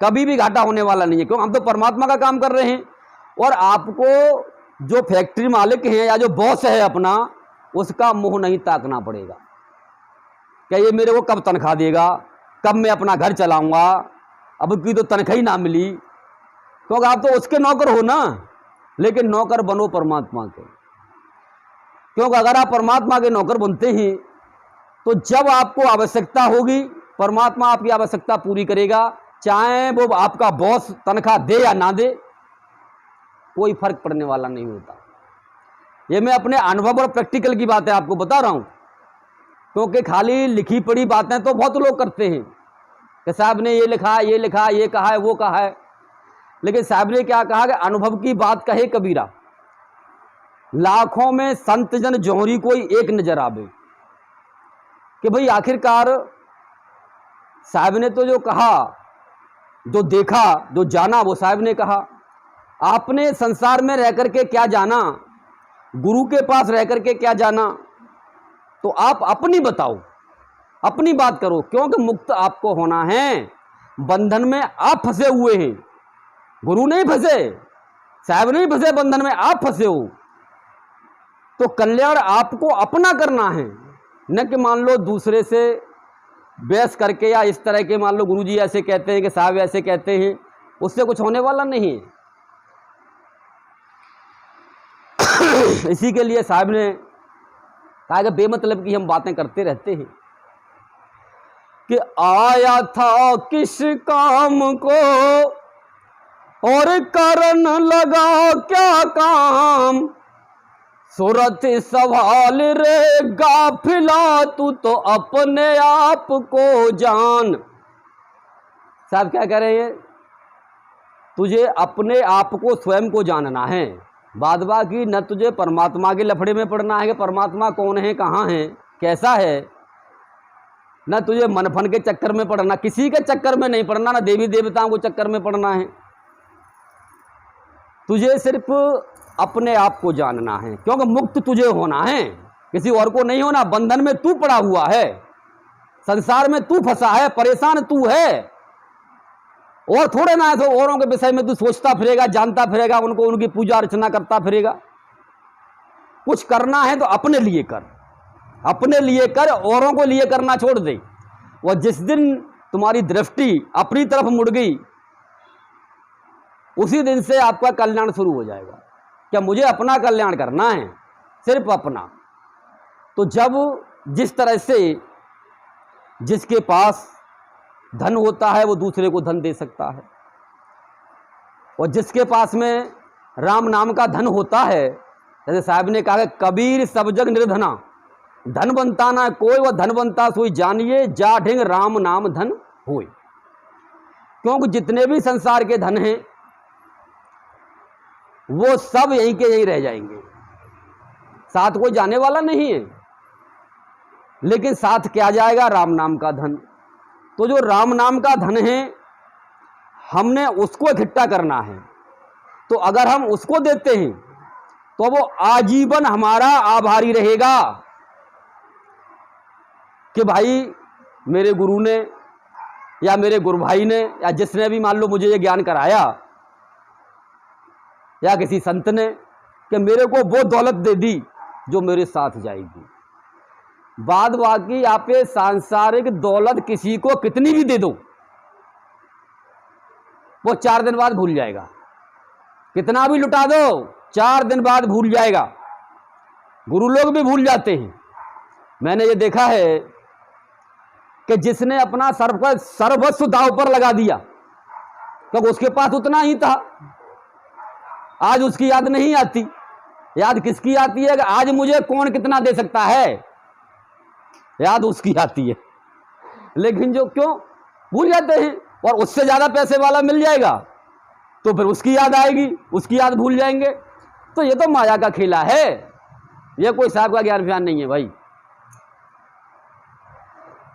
[SPEAKER 1] कभी भी घाटा होने वाला नहीं है, क्योंकि हम तो परमात्मा का काम कर रहे हैं। और आपको जो फैक्ट्री मालिक है या जो बॉस है अपना, उसका मुंह नहीं ताकना पड़ेगा कि ये मेरे को कब तनख्वाह देगा, कब मैं अपना घर चलाऊंगा, अब की तो तनख्वाह ही ना मिली, क्योंकि आप तो उसके नौकर हो ना। लेकिन नौकर बनो परमात्मा के, क्योंकि अगर आप परमात्मा के नौकर बनते हैं तो जब आपको आवश्यकता होगी परमात्मा आपकी आवश्यकता पूरी करेगा, चाहे वो आपका बॉस तनख्वाह दे या ना दे, कोई फर्क पड़ने वाला नहीं होता। ये मैं अपने अनुभव और प्रैक्टिकल की बातें आपको बता रहा हूं, क्योंकि खाली लिखी पढ़ी बातें तो बहुत लोग करते हैं कि साहब ने ये लिखा, ये लिखा, ये कहा है, वो कहा है। लेकिन साहब ने क्या कहा कि अनुभव की बात कहे कबीरा, लाखों में संत जन जोहरी कोई एक नजर आवे। कि भाई आखिरकार साहब ने तो जो कहा, जो देखा, जो जाना, वो साहब ने कहा। आपने संसार में रह करके क्या जाना, गुरु के पास रह करके क्या जाना, तो आप अपनी बताओ, अपनी बात करो, क्योंकि मुक्त आपको होना है। बंधन में आप फंसे हुए हैं, गुरु नहीं फंसे, साहब नहीं फंसे, बंधन में आप फंसे हो। तो कल्याण आपको अपना करना है, न कि मान लो दूसरे से बहस करके या इस तरह के, मान लो गुरुजी ऐसे कहते हैं कि साहब ऐसे कहते हैं, उससे कुछ होने वाला नहीं है। इसी के लिए साहब ने कहा कि बेमतलब की हम बातें करते रहते हैं कि आया था किस काम को और करन लगा क्या काम, सूरत सवाल रे गाफिला तू तो अपने आप को जान। साहब क्या कह रहे हैं, तुझे अपने आप को स्वयं को जानना है, बाद बाकी न तुझे परमात्मा के लफड़े में पड़ना है कि परमात्मा कौन है, कहाँ है, कैसा है, न तुझे मनफन के चक्कर में पड़ना, किसी के चक्कर में नहीं पड़ना, न देवी देवताओं को चक्कर में पड़ना है। तुझे सिर्फ अपने आप को जानना है, क्योंकि मुक्त तुझे होना है, किसी और को नहीं होना। बंधन में तू पड़ा हुआ है, संसार में तू फंसा है, परेशान तू है, और थोड़े ना है तो औरों के विषय में तू सोचता फिरेगा, जानता फिरेगा, उनको उनकी पूजा अर्चना करता फिरेगा। कुछ करना है तो अपने लिए कर, अपने लिए कर, औरों को लिए करना छोड़ दे। और जिस दिन तुम्हारी दृष्टि अपनी तरफ मुड़ गई, उसी दिन से आपका कल्याण शुरू हो जाएगा। क्या मुझे अपना कल्याण करना है, सिर्फ अपना। तो जब जिस तरह से जिसके पास धन होता है वो दूसरे को धन दे सकता है, और जिसके पास में राम नाम का धन होता है, जैसे साहब ने कहा कबीर सब जग निर्धना, धन बनता ना कोई, वह धन बनता सोई जानिए, जा ढिंग राम नाम धन होए। क्योंकि जितने भी संसार के धन हैं वो सब यहीं के यहीं रह जाएंगे, साथ कोई जाने वाला नहीं है। लेकिन साथ क्या जाएगा, राम नाम का धन। तो जो राम नाम का धन है हमने उसको इकट्ठा करना है। तो अगर हम उसको देते हैं तो वो आजीवन हमारा आभारी रहेगा कि भाई मेरे गुरु ने या मेरे गुरु भाई ने या जिसने भी मान लो मुझे ये ज्ञान कराया, या किसी संत ने, कि मेरे को वो दौलत दे दी जो मेरे साथ जाएगी। बाद बाकी आप ये सांसारिक दौलत किसी को कितनी भी दे दो, वो 4 दिन बाद भूल जाएगा। कितना भी लुटा दो 4 दिन बाद भूल जाएगा। गुरु लोग भी भूल जाते हैं। मैंने ये देखा है कि जिसने अपना सर्वस्व दांव पर लगा दिया, क्योंकि उसके पास उतना ही था, आज उसकी याद नहीं आती। याद किसकी आती है कि आज मुझे कौन कितना दे सकता है, याद उसकी आती है। लेकिन जो क्यों भूल जाते हैं, और उससे ज्यादा पैसे वाला मिल जाएगा तो फिर उसकी याद आएगी, उसकी याद भूल जाएंगे। तो ये तो माया का खेला है, ये कोई साहब का ज्ञान व्यान नहीं है भाई।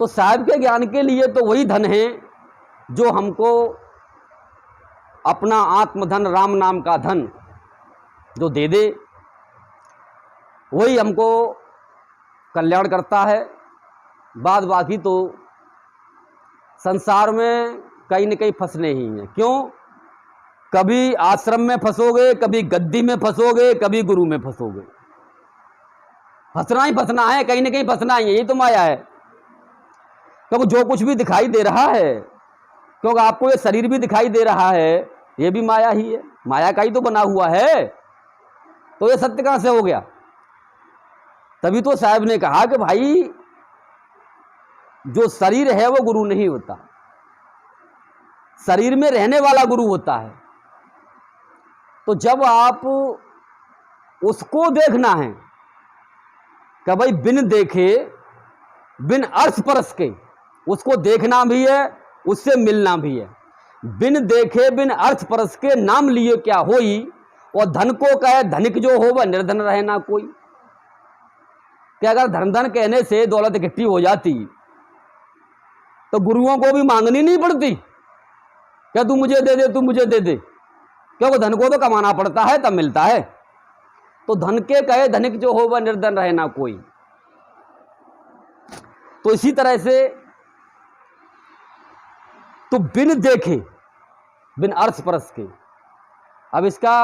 [SPEAKER 1] तो साहब के ज्ञान के लिए तो वही धन है जो हमको अपना आत्मधन, राम नाम का धन जो दे दे, वही हमको कल्याण करता है। बाद बाकी तो संसार में कहीं न कहीं फंसने ही हैं। क्यों? कभी आश्रम में फंसोगे, कभी गद्दी में फंसोगे, कभी गुरु में फंसोगे। फंसना ही फंसना है, कहीं न कहीं फंसना ही है। यही तो माया है। क्योंकि जो कुछ भी दिखाई दे रहा है, क्योंकि आपको ये शरीर भी दिखाई दे रहा है, ये भी माया ही है, माया का ही तो बना हुआ है। तो ये सत्य कहां से हो गया? तभी तो साहब ने कहा कि भाई जो शरीर है वो गुरु नहीं होता, शरीर में रहने वाला गुरु होता है। तो जब आप उसको देखना है कि भाई बिन देखे, बिन अर्थ परस के, उसको देखना भी है, उससे मिलना भी है। बिन देखे बिन अर्थ परस के नाम लिए क्या होई, और धन को कहे धनिक जो हो वह निर्धन रहे ना कोई। कि अगर धन धन कहने से दौलत इकट्ठी हो जाती तो गुरुओं को भी मांगनी नहीं पड़ती, क्या तू मुझे दे दे, तू मुझे दे दे, क्योंकि धन को तो कमाना पड़ता है तब मिलता है। तो धन के कहे धनिक जो हो वह निर्धन रहे ना कोई। तो इसी तरह से तो बिन देखे बिन अर्थ परस के। अब इसका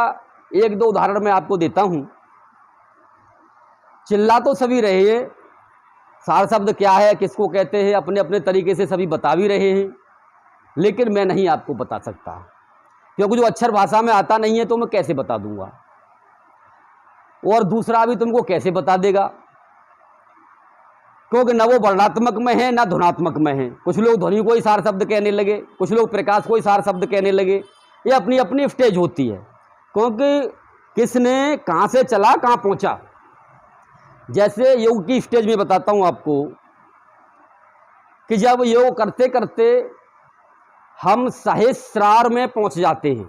[SPEAKER 1] एक दो उदाहरण मैं आपको देता हूं। चिल्ला तो सभी रहे हैं, सार शब्द क्या है, किसको कहते हैं, अपने अपने तरीके से सभी बता भी रहे हैं, लेकिन मैं नहीं आपको बता सकता, क्योंकि जो अक्षर भाषा में आता नहीं है तो मैं कैसे बता दूंगा, और दूसरा भी तुमको कैसे बता देगा, क्योंकि न वो वर्णात्मक में है ना धुनात्मक में है। कुछ लोग ध्वनि को ही सार शब्द कहने लगे, कुछ लोग प्रकाश को ही सार शब्द कहने लगे। ये अपनी अपनी स्टेज होती है, क्योंकि किसने कहाँ से चला कहाँ पहुँचा। जैसे योग की स्टेज में बताता हूँ आपको कि जब योग करते करते हम सहस्रार में पहुँच जाते हैं,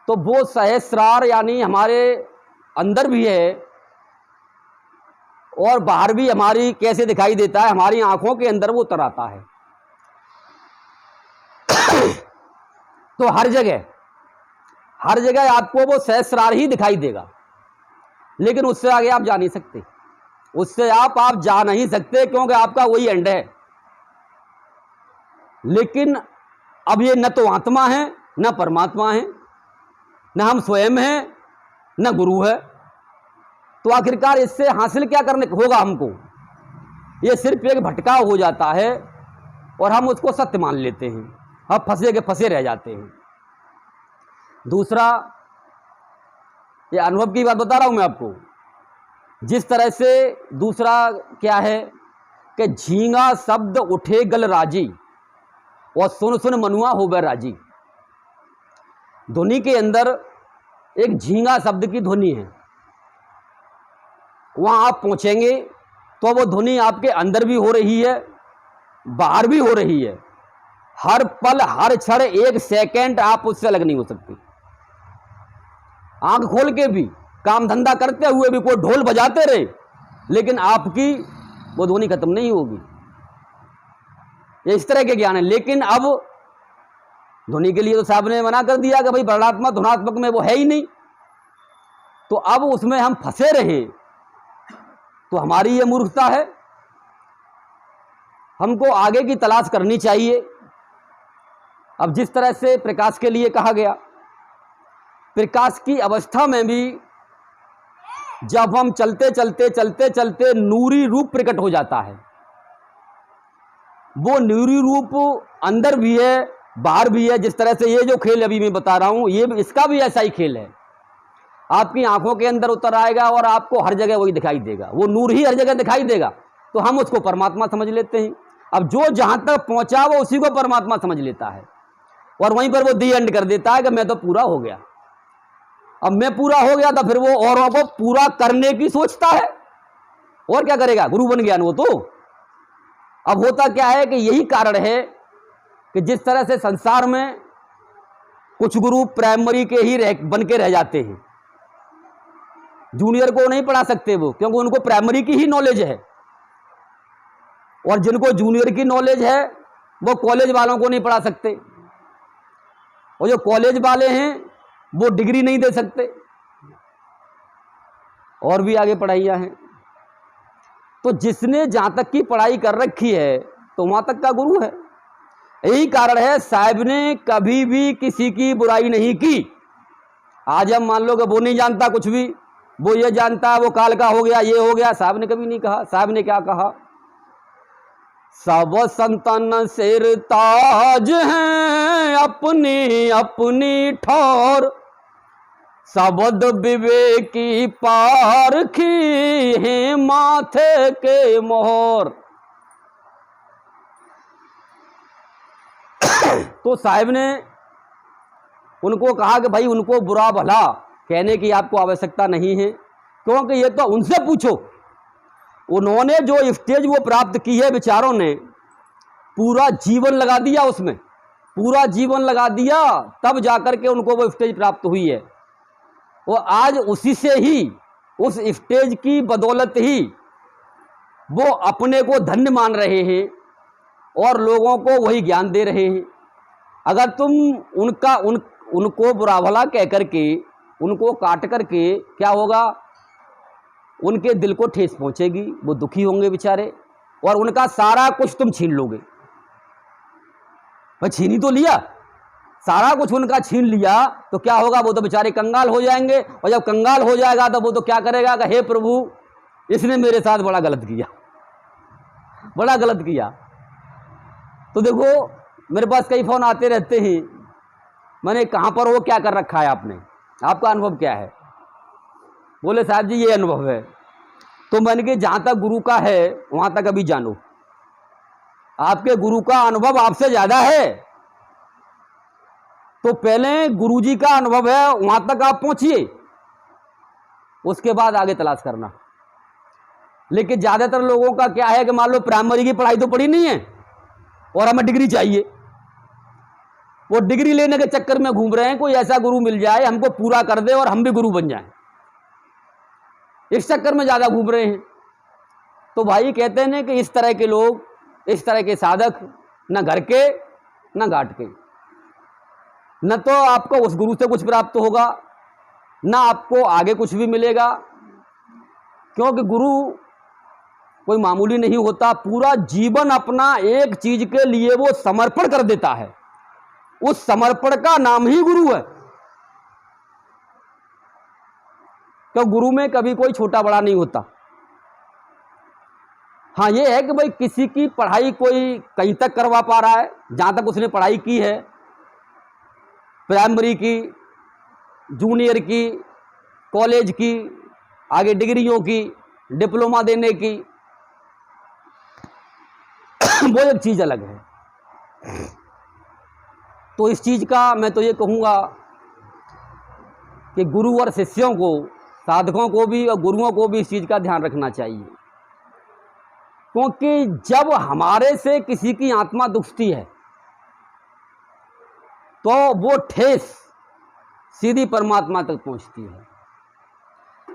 [SPEAKER 1] तो वो सहस्रार यानी हमारे अंदर भी है और बाहर भी हमारी कैसे दिखाई देता है, हमारी आंखों के अंदर वो उतर आता है। तो हर जगह आपको वो सहस्रार ही दिखाई देगा, लेकिन उससे आगे आप जा नहीं सकते, उससे आप जा नहीं सकते, क्योंकि आपका वही एंड है। लेकिन अब ये न तो आत्मा है न परमात्मा है, न हम स्वयं हैं न गुरु है। तो आखिरकार इससे हासिल क्या करने होगा हमको? ये सिर्फ एक भटकाव हो जाता है और हम उसको सत्य मान लेते हैं, हम फंसे के फंसे रह जाते हैं। दूसरा, ये अनुभव की बात बता रहा हूं मैं आपको। जिस तरह से दूसरा क्या है कि झींगा शब्द उठे गल राजी और सुन सुन मनुआ होवे राजी। ध्वनि के अंदर एक झींगा शब्द की ध्वनि है, वहां आप पहुंचेंगे तो वो ध्वनि आपके अंदर भी हो रही है, बाहर भी हो रही है। हर पल हर क्षण एक सेकंड आप उससे अलग नहीं हो सकते। आंख खोल के भी, काम धंधा करते हुए भी कोई ढोल बजाते रहे, लेकिन आपकी वो ध्वनि खत्म नहीं होगी। ये इस तरह के ज्ञान है। लेकिन अब ध्वनि के लिए तो साहब ने मना कर दिया कि भाई वर्णात्मक धुनात्मक में वो है ही नहीं। तो अब उसमें हम फंसे रहे तो हमारी ये मूर्खता है। हमको आगे की तलाश करनी चाहिए। अब जिस तरह से प्रकाश के लिए कहा गया, प्रकाश की अवस्था में भी जब हम चलते चलते चलते चलते नूरी रूप प्रकट हो जाता है। वो नूरी रूप अंदर भी है बाहर भी है। जिस तरह से ये जो खेल अभी मैं बता रहा हूं, ये इसका भी ऐसा ही खेल है। आपकी आंखों के अंदर उतर आएगा और आपको हर जगह वही दिखाई देगा, वो नूर ही हर जगह दिखाई देगा। तो हम उसको परमात्मा समझ लेते हैं। अब जो जहां तक पहुंचा वो उसी को परमात्मा समझ लेता है और वहीं पर वो दी एंड कर देता है कि मैं तो पूरा हो गया। अब मैं पूरा हो गया तो फिर वो औरों को पूरा करने की सोचता है, और क्या करेगा, गुरु बन गया ना वो तो। अब होता क्या है कि यही कारण है कि जिस तरह से संसार में कुछ गुरु प्राइमरी के ही बन के रह जाते हैं, जूनियर को नहीं पढ़ा सकते वो, क्योंकि उनको प्राइमरी की ही नॉलेज है, और जिनको जूनियर की नॉलेज है वो कॉलेज वालों को नहीं पढ़ा सकते, और जो कॉलेज वाले हैं वो डिग्री नहीं दे सकते, और भी आगे पढ़ाइयाँ हैं। तो जिसने जहाँ तक की पढ़ाई कर रखी है तो वहाँ तक का गुरु है। यही कारण है साहब ने कभी भी किसी की बुराई नहीं की। आज हम मान लो कि वो नहीं जानता कुछ भी, वो ये जानता है वो काल का हो गया, ये हो गया, साहब ने कभी नहीं कहा। साहब ने क्या कहा, सब संतन सिर ताज हैं अपनी अपनी ठौर, शब्द विवेकी पारखी है माथे के मोहर। तो साहब ने उनको कहा कि भाई उनको बुरा भला कहने की आपको आवश्यकता नहीं है, क्योंकि ये तो उनसे पूछो। उन्होंने जो स्टेज वो प्राप्त की है, बेचारों ने पूरा जीवन लगा दिया उसमें, पूरा जीवन लगा दिया, तब जाकर के उनको वो स्टेज प्राप्त हुई है। वो आज उसी से ही, उस स्टेज की बदौलत ही वो अपने को धन्य मान रहे हैं और लोगों को वही ज्ञान दे रहे हैं। अगर तुम उनको बुरा भला कह करके, उनको काट करके, क्या होगा, उनके दिल को ठेस पहुंचेगी, वो दुखी होंगे बेचारे, और उनका सारा कुछ तुम छीन लोगे। भाई छीन ही तो लिया, सारा कुछ उनका छीन लिया, तो क्या होगा, वो तो बेचारे कंगाल हो जाएंगे, और जब कंगाल हो जाएगा तो वो तो क्या करेगा कि हे प्रभु, इसने मेरे साथ बड़ा गलत किया, बड़ा गलत किया। तो देखो मेरे पास कई फोन आते रहते हैं, मैंने कहाँ पर वो क्या कर रखा है आपने, आपका अनुभव क्या है? बोले साहब जी ये अनुभव है। तो मैंने कि जहाँ तक गुरु का है वहाँ तक अभी जानो, आपके गुरु का अनुभव आपसे ज़्यादा है, तो पहले गुरु जी का अनुभव है वहाँ तक आप पहुँचिए, उसके बाद आगे तलाश करना। लेकिन ज़्यादातर लोगों का क्या है कि मान लो प्राइमरी की पढ़ाई तो पढ़ी नहीं है और हमें डिग्री चाहिए, वो डिग्री लेने के चक्कर में घूम रहे हैं, कोई ऐसा गुरु मिल जाए हमको पूरा कर दे और हम भी गुरु बन जाएं, इस चक्कर में ज़्यादा घूम रहे हैं। तो भाई कहते हैं कि इस तरह के लोग, इस तरह के साधक न घर के न घाट के, न तो आपको उस गुरु से कुछ प्राप्त होगा, न आपको आगे कुछ भी मिलेगा, क्योंकि गुरु कोई मामूली नहीं होता। पूरा जीवन अपना एक चीज के लिए वो समर्पण कर देता है, उस समर्पण का नाम ही गुरु है। तो गुरु में कभी कोई छोटा बड़ा नहीं होता। हाँ ये है कि भाई किसी की पढ़ाई कोई कहीं तक करवा पा रहा है, जहां तक उसने पढ़ाई की है, प्राइमरी की, जूनियर की, कॉलेज की, आगे डिग्रियों की, डिप्लोमा देने की, वो एक चीज अलग है। तो इस चीज का मैं तो ये कहूँगा कि गुरु और शिष्यों को, साधकों को भी और गुरुओं को भी इस चीज का ध्यान रखना चाहिए, क्योंकि जब हमारे से किसी की आत्मा दुखती है तो वो ठेस सीधी परमात्मा तक पहुंचती है।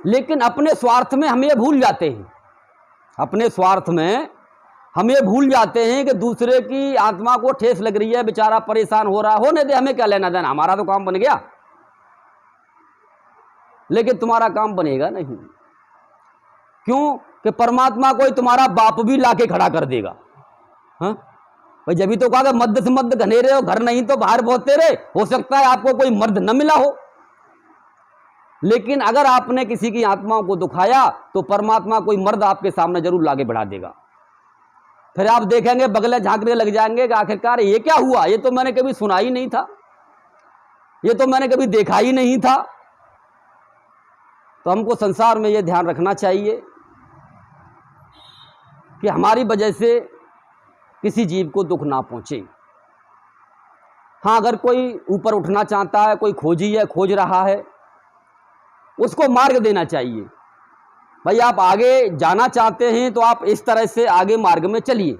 [SPEAKER 1] लेकिन अपने स्वार्थ में हम ये भूल जाते हैं, अपने स्वार्थ में हम ये भूल जाते हैं कि दूसरे की आत्मा को ठेस लग रही है, बेचारा परेशान हो रहा है, होने दे, हमें क्या लेना देना, हमारा तो काम बन गया। लेकिन तुम्हारा काम बनेगा नहीं, क्यों कि परमात्मा कोई तुम्हारा बाप भी लाके खड़ा कर देगा। हाँ भाई, जब भी तो कहा मध्य से मध्य घनेरे हो, घर नहीं तो बाहर बहुत तेरे। हो सकता है आपको कोई मर्द न मिला हो, लेकिन अगर आपने किसी की आत्माओं को दुखाया तो परमात्मा कोई मर्द आपके सामने जरूर लाके बढ़ा देगा। फिर आप देखेंगे बगले झांकने लग जाएंगे कि आखिरकार ये क्या हुआ, ये तो मैंने कभी सुना ही नहीं था, ये तो मैंने कभी देखा ही नहीं था। तो हमको संसार में ये ध्यान रखना चाहिए कि हमारी वजह से किसी जीव को दुख ना पहुंचे। हाँ, अगर कोई ऊपर उठना चाहता है, कोई खोजी है, खोज रहा है, उसको मार्ग देना चाहिए। भाई आप आगे जाना चाहते हैं तो आप इस तरह से आगे मार्ग में चलिए,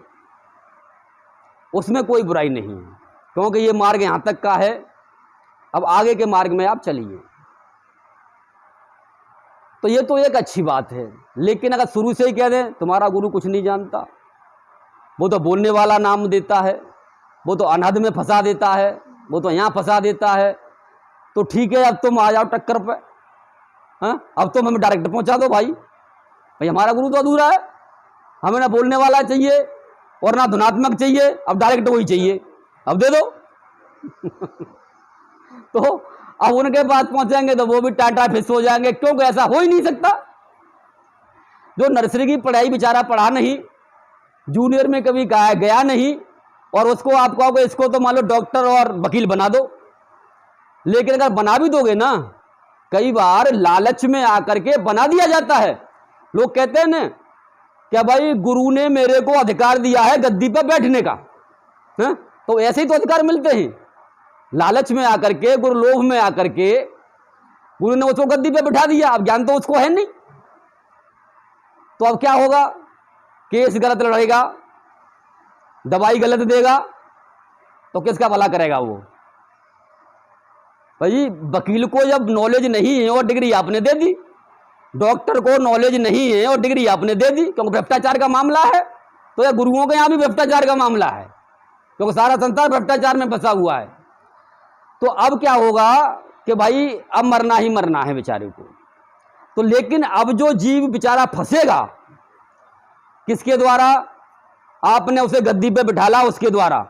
[SPEAKER 1] उसमें कोई बुराई नहीं है, क्योंकि ये मार्ग यहाँ तक का है, अब आगे के मार्ग में आप चलिए। तो ये तो एक अच्छी बात है। लेकिन अगर शुरू से ही कह दें तुम्हारा गुरु कुछ नहीं जानता, वो तो बोलने वाला नाम देता है, वो तो अनहद में फंसा देता है, वो तो यहाँ फंसा देता है, तो ठीक है अब तुम आ जाओ टक्कर पे, हाँ अब तुम हमें डायरेक्ट पहुँचा दो। भाई भाई हमारा गुरु तो अधूरा है, हमें ना बोलने वाला चाहिए और ना धुनात्मक चाहिए, अब डायरेक्ट वही चाहिए, अब दे दो। तो अब उनके पास पहुंचेंगे तो वो भी टाटा फिस हो जाएंगे, क्योंकि ऐसा हो ही नहीं सकता। जो नर्सरी की पढ़ाई बेचारा पढ़ा नहीं, जूनियर में कभी गया नहीं, और उसको आप कहोगे इसको तो मान लो डॉक्टर और वकील बना दो, लेकिन अगर बना भी दोगे ना, कई बार लालच में आकर के बना दिया जाता है। लोग कहते हैं ना क्या भाई गुरु ने मेरे को अधिकार दिया है गद्दी पर बैठने का, है? तो ऐसे ही तो अधिकार मिलते हैं, लालच में आकर के, गुरु लोभ में आकर के गुरु ने उसको गद्दी पे बिठा दिया। अब ज्ञान तो उसको है नहीं, तो अब क्या होगा, केस गलत लड़ेगा, दवाई गलत देगा, तो किसका भला करेगा वो। भाई वकील को जब नॉलेज नहीं है और डिग्री आपने दे दी, डॉक्टर को नॉलेज नहीं है और डिग्री आपने दे दी, क्योंकि भ्रष्टाचार का मामला है, तो यह गुरुओं के यहां भी भ्रष्टाचार का मामला है, क्योंकि सारा संसार भ्रष्टाचार में फंसा हुआ है। तो अब क्या होगा कि भाई अब मरना ही मरना है बेचारे को। तो लेकिन अब जो जीव बेचारा फंसेगा किसके द्वारा, आपने उसे गद्दी पे बिठाला उसके द्वारा,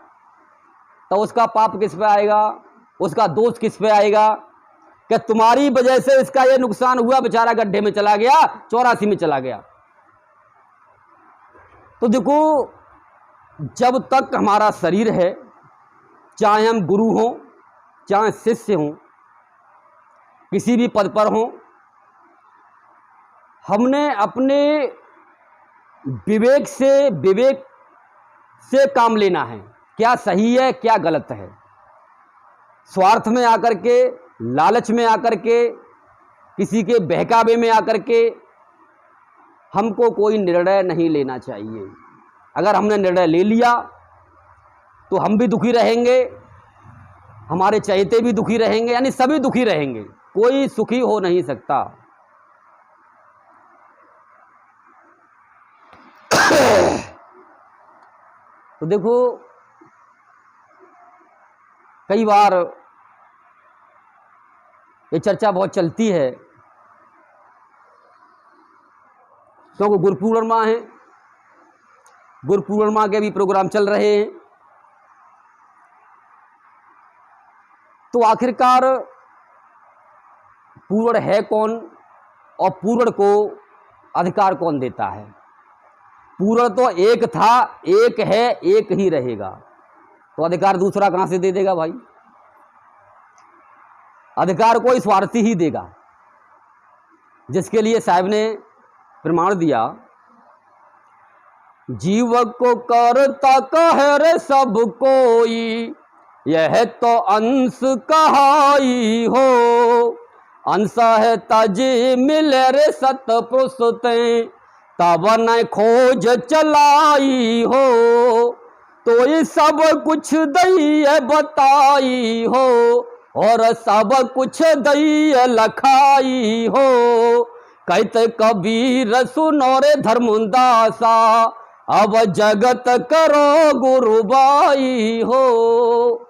[SPEAKER 1] तो उसका पाप किस पे आएगा, उसका दोष किस पे आएगा कि तुम्हारी वजह से इसका ये नुकसान हुआ, बेचारा गड्ढे में चला गया, 84 में चला गया। तो देखो जब तक हमारा शरीर है, चाहे हम गुरु हों चाहे शिष्य हों, किसी भी पद पर हों, हमने अपने विवेक से काम लेना है, क्या सही है क्या गलत है। स्वार्थ में आकर के, लालच में आकर के, किसी के बहकावे में आकर के हमको कोई निर्णय नहीं लेना चाहिए। अगर हमने निर्णय ले लिया तो हम भी दुखी रहेंगे, हमारे चहेते भी दुखी रहेंगे, यानी सभी दुखी रहेंगे, कोई सुखी हो नहीं सकता। तो देखो कई बार ये चर्चा बहुत चलती है, क्योंकि गुरु पूर्णिमा है, गुरु पूर्णिमा के भी प्रोग्राम चल रहे हैं। तो आखिरकार पूर्ण है कौन और पूर्ण को अधिकार कौन देता है। पूर्ण तो एक था, एक है, एक ही रहेगा, तो अधिकार दूसरा कहां से दे देगा भाई। अधिकार कोई स्वार्थी ही देगा, जिसके लिए साहब ने प्रमाण दिया, जीव को करता कह रे सब कोई, यह तो अंश कहाई हो, अंश है तजी मिले रे सतपुरुष ते, तब न खोज चलाई हो, तो ये सब कुछ दई बताई हो, और सब कुछ दई लखाई हो, कहते कबीर सुनो रे धर्मदासा, अब जगत करो गुरुबाई हो।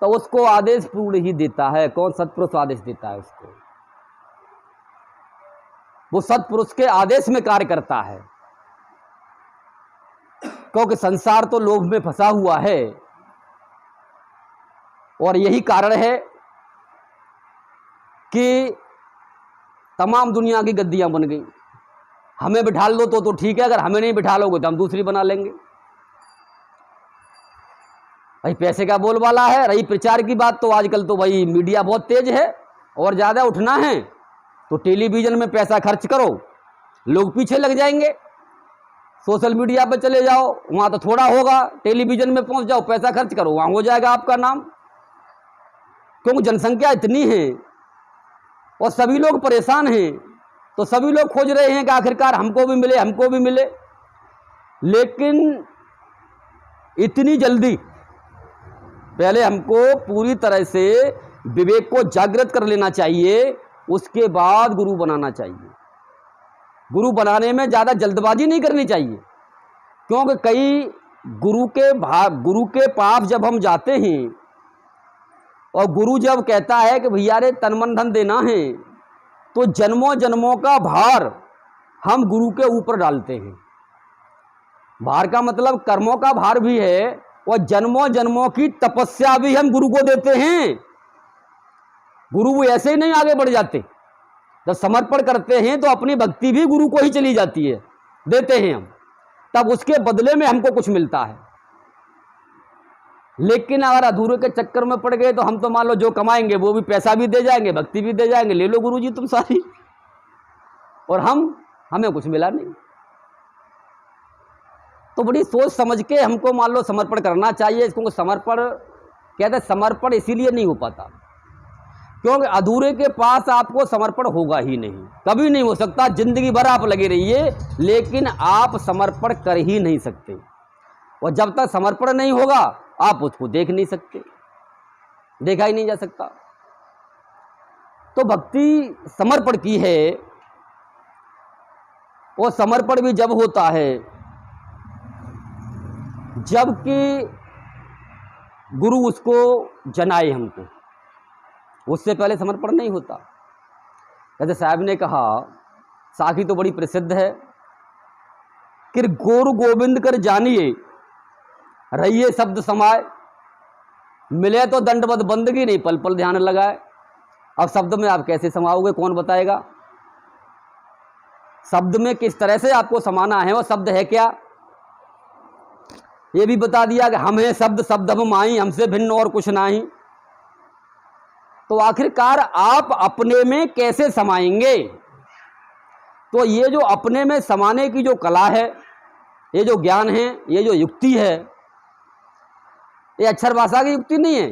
[SPEAKER 1] तो उसको आदेश पूर्ण ही देता है, कौन सत्पुरुष आदेश देता है उसको, वो सत्पुरुष के आदेश में कार्य करता है। क्योंकि संसार तो लोभ में फंसा हुआ है, और यही कारण है कि तमाम दुनिया की गद्दियां बन गई। हमें बिठा लो तो ठीक है, अगर हमें नहीं बिठा लोगे तो हम दूसरी बना लेंगे। भाई पैसे का बोलबाला है। रही प्रचार की बात, तो आजकल तो भाई मीडिया बहुत तेज है, और ज़्यादा उठना है तो टेलीविज़न में पैसा खर्च करो, लोग पीछे लग जाएंगे। सोशल मीडिया पर चले जाओ, वहाँ तो थोड़ा होगा, टेलीविज़न में पहुँच जाओ, पैसा खर्च करो, वहाँ हो जाएगा आपका नाम। क्योंकि जनसंख्या इतनी है और सभी लोग परेशान हैं, तो सभी लोग खोज रहे हैं कि आखिरकार हमको भी मिले, हमको भी मिले। लेकिन इतनी जल्दी पहले हमको पूरी तरह से विवेक को जागृत कर लेना चाहिए, उसके बाद गुरु बनाना चाहिए। गुरु बनाने में ज़्यादा जल्दबाजी नहीं करनी चाहिए, क्योंकि कई गुरु के पास जब हम जाते हैं और गुरु जब कहता है कि भैया रे तन मन धन देना है, तो जन्मों जन्मों का भार हम गुरु के ऊपर डालते हैं। भार का मतलब कर्मों का भार भी है और जन्मों जन्मों की तपस्या भी हम गुरु को देते हैं। गुरु वो ऐसे ही नहीं आगे बढ़ जाते। जब समर्पण करते हैं तो अपनी भक्ति भी गुरु को ही चली जाती है, देते हैं हम, तब उसके बदले में हमको कुछ मिलता है। लेकिन अगर अधूरे के चक्कर में पड़ गए तो हम तो मान लो जो कमाएंगे वो भी पैसा भी दे जाएंगे, भक्ति भी दे जाएंगे, ले लो गुरु जी तुम सारी, और हमें कुछ मिला नहीं। तो बड़ी सोच समझ के हमको मान लो समर्पण करना चाहिए। इसको समर्पण कहते हैं, समर्पण इसीलिए नहीं हो पाता क्योंकि अधूरे के पास आपको समर्पण होगा ही नहीं, कभी नहीं हो सकता। जिंदगी भर आप लगे रहिए लेकिन आप समर्पण कर ही नहीं सकते, और जब तक समर्पण नहीं होगा आप उसको देख नहीं सकते, देखा ही नहीं जा सकता। तो भक्ति समर्पण की है, और समर्पण भी जब होता है जबकि गुरु उसको जनाए हमको, उससे पहले समर्पण नहीं होता। जैसे साहब ने कहा, साखी तो बड़ी प्रसिद्ध है कि गुरु गोविंद कर जानिए रहिए शब्द समाए, मिले तो दंडवत बंदगी नहीं पल पल ध्यान लगाए। अब शब्द में आप कैसे समाओगे, कौन बताएगा? शब्द में किस तरह से आपको समाना है, वो शब्द है क्या, ये भी बता दिया कि हम हैं शब्द, शब्द हम माई, हमसे भिन्न और कुछ नहीं। तो आखिरकार आप अपने में कैसे समाएंगे? तो ये जो अपने में समाने की जो कला है, ये जो ज्ञान है, ये जो युक्ति है, ये अक्षर भाषा की युक्ति नहीं है।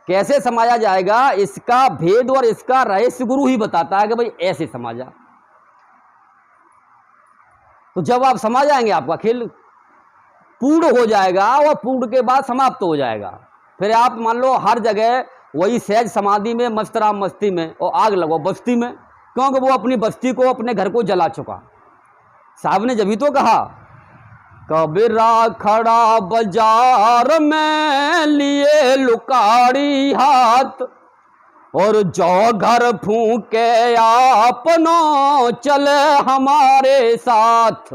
[SPEAKER 1] कैसे समाया जाएगा इसका भेद और इसका रहस्य गुरु ही बताता है कि भाई ऐसे समा जा। तो जब आप समा जाएंगे आपका खेल पूर्ण हो जाएगा, और पूर्ण के बाद समाप्त हो जाएगा। फिर आप मान लो हर जगह वही सहज समाधि में, मस्त राम मस्ती में, और आग लगो बस्ती में, क्योंकि वो अपनी बस्ती को, अपने घर को जला चुका। साहब ने जभी तो कहा, कबीरा खड़ा बाजार में लिए लुकारी हाथ, और जो घर फूके आपनो चले हमारे साथ।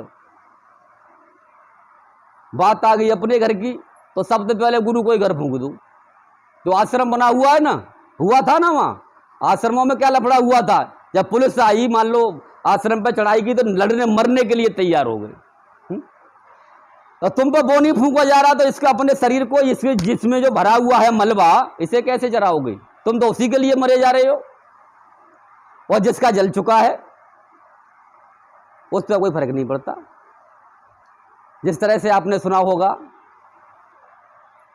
[SPEAKER 1] बात आ गई अपने घर की, तो सबसे पहले गुरु को ही घर फूंक दूं। जो आश्रम बना हुआ है ना, हुआ था ना, वहां आश्रमों में क्या लफड़ा हुआ था, जब पुलिस आई मान लो आश्रम पे चढ़ाई की तो लड़ने मरने के लिए तैयार हो गए। तो तुम पे वो नहीं फूंका जा रहा, तो इसका अपने शरीर को, इसके जिसमें जो भरा हुआ है मलबा, इसे कैसे जलाओगे? तुम तो उसी के लिए मरे जा रहे हो, और जिसका जल चुका है उस पर कोई फर्क नहीं पड़ता। जिस तरह से आपने सुना होगा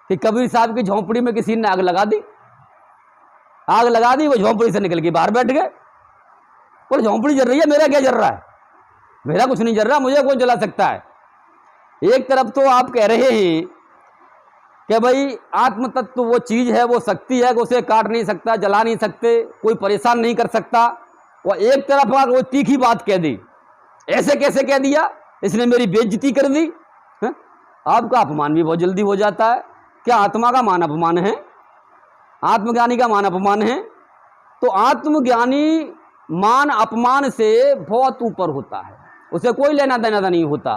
[SPEAKER 1] कि कबीर साहब की झोंपड़ी में किसी ने आग लगा दी, वो झोंपड़ी से निकल के बाहर बैठ गए। बोले झोंपड़ी जल रही है, मेरा क्या जल रहा है? मेरा कुछ नहीं जल रहा, मुझे कौन जला सकता है? एक तरफ तो आप कह रहे हैं कि भाई आत्म तत्व वो चीज है, वो शक्ति है कि उसे काट नहीं सकता, जला नहीं सकते, कोई परेशान नहीं कर सकता, और एक तरफ आप वो तीखी बात कह दी। ऐसे कैसे कह दिया, इसने मेरी बेइज्जती कर दी। आपका अपमान भी बहुत जल्दी हो जाता है। क्या आत्मा का मान अपमान है? आत्मज्ञानी का मान अपमान है? तो आत्मज्ञानी मान अपमान से बहुत ऊपर होता है, उसे कोई लेना देना नहीं होता।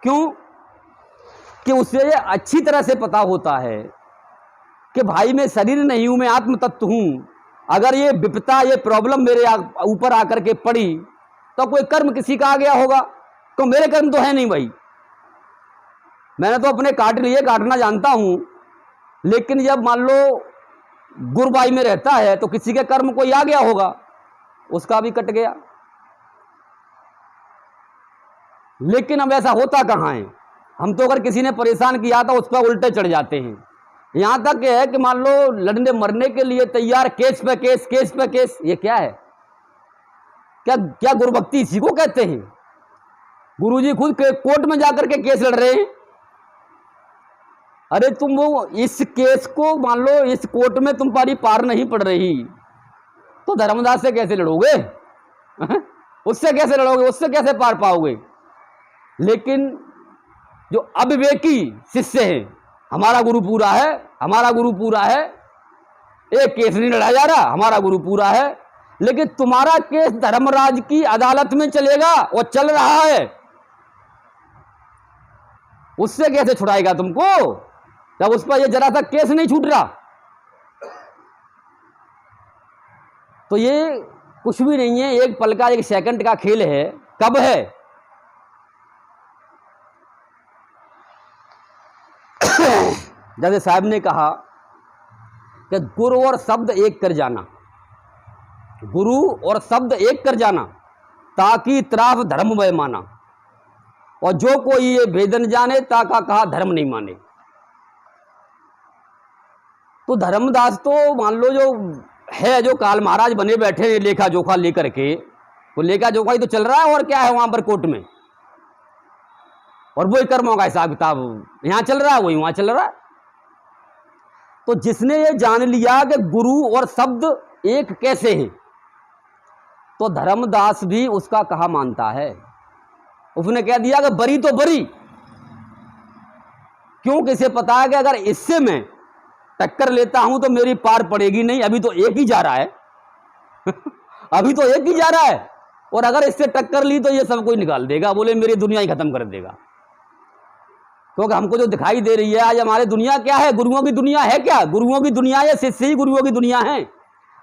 [SPEAKER 1] क्यों? कि उसे ये अच्छी तरह से पता होता है कि भाई मैं शरीर नहीं हूं, मैं आत्म तत्व हूं। अगर ये विपता, ये प्रॉब्लम मेरे ऊपर आकर के पड़ी तो कोई कर्म किसी का आ गया होगा, तो मेरे कर्म तो है नहीं भाई, मैंने तो अपने काट लिए, काटना जानता हूं। लेकिन जब मान लो गुरबाई में रहता है तो किसी के कर्म कोई आ गया होगा, उसका भी कट गया। लेकिन अब ऐसा होता कहाँ है? हम तो अगर किसी ने परेशान किया तो उस पर उल्टे चढ़ जाते हैं। यहां तक है कि मान लो लड़ने मरने के लिए तैयार, केस पे केस, केस पे केस। ये क्या है? क्या क्या गुरु भक्ति इसी को कहते हैं? गुरुजी खुद कोर्ट में जाकर के केस लड़ रहे हैं। अरे तुम वो इस केस को मान लो, इस कोर्ट में तुम्हारी पार नहीं पड़ रही तो धर्मदास से कैसे लड़ोगे? उससे कैसे लड़ोगे? उससे कैसे पार पाओगे? लेकिन जो अविवेकी शिष्य है, हमारा गुरु पूरा है, हमारा गुरु पूरा है, एक केस नहीं लड़ा जा रहा, हमारा गुरु पूरा है, लेकिन तुम्हारा केस धर्मराज की अदालत में चलेगा और चल रहा है, उससे कैसे छुड़ाएगा तुमको जब उस पर ये जरा सा केस नहीं छूट रहा? तो ये कुछ भी नहीं है, एक पल का, एक सेकंड का खेल है। कब है? जैसे साहब ने कहा कि गुरु और शब्द एक कर जाना, गुरु और शब्द एक कर जाना, ताकि त्राफ धर्म वह माना, और जो कोई ये भेद न जाने ताका कहा धर्म नहीं माने। तो धर्मदास तो मान लो जो है, जो काल महाराज बने बैठे हैं लेखा जोखा लेकर के, वो लेखा जोखा ही तो चल रहा है, और क्या है वहां पर कोर्ट में, और वही कर्मों का हिसाब किताब यहां चल रहा है, वही वहां चल रहा है। तो जिसने ये जान लिया कि गुरु और शब्द एक कैसे हैं, तो धर्मदास भी उसका कहा मानता है। उसने कह दिया कि बरी तो बरी, क्योंकि इसे पता है कि अगर इससे मैं टक्कर लेता हूं तो मेरी पार पड़ेगी नहीं, अभी तो एक ही जा रहा है अभी तो एक ही जा रहा है, और अगर इससे टक्कर ली तो ये सब कोई निकाल देगा, बोले मेरी दुनिया ही खत्म कर देगा। क्योंकि हमको जो दिखाई दे रही है आज हमारी दुनिया क्या है? गुरुओं की दुनिया है क्या? गुरुओं की दुनिया है, शिष्य ही गुरुओं की दुनिया है,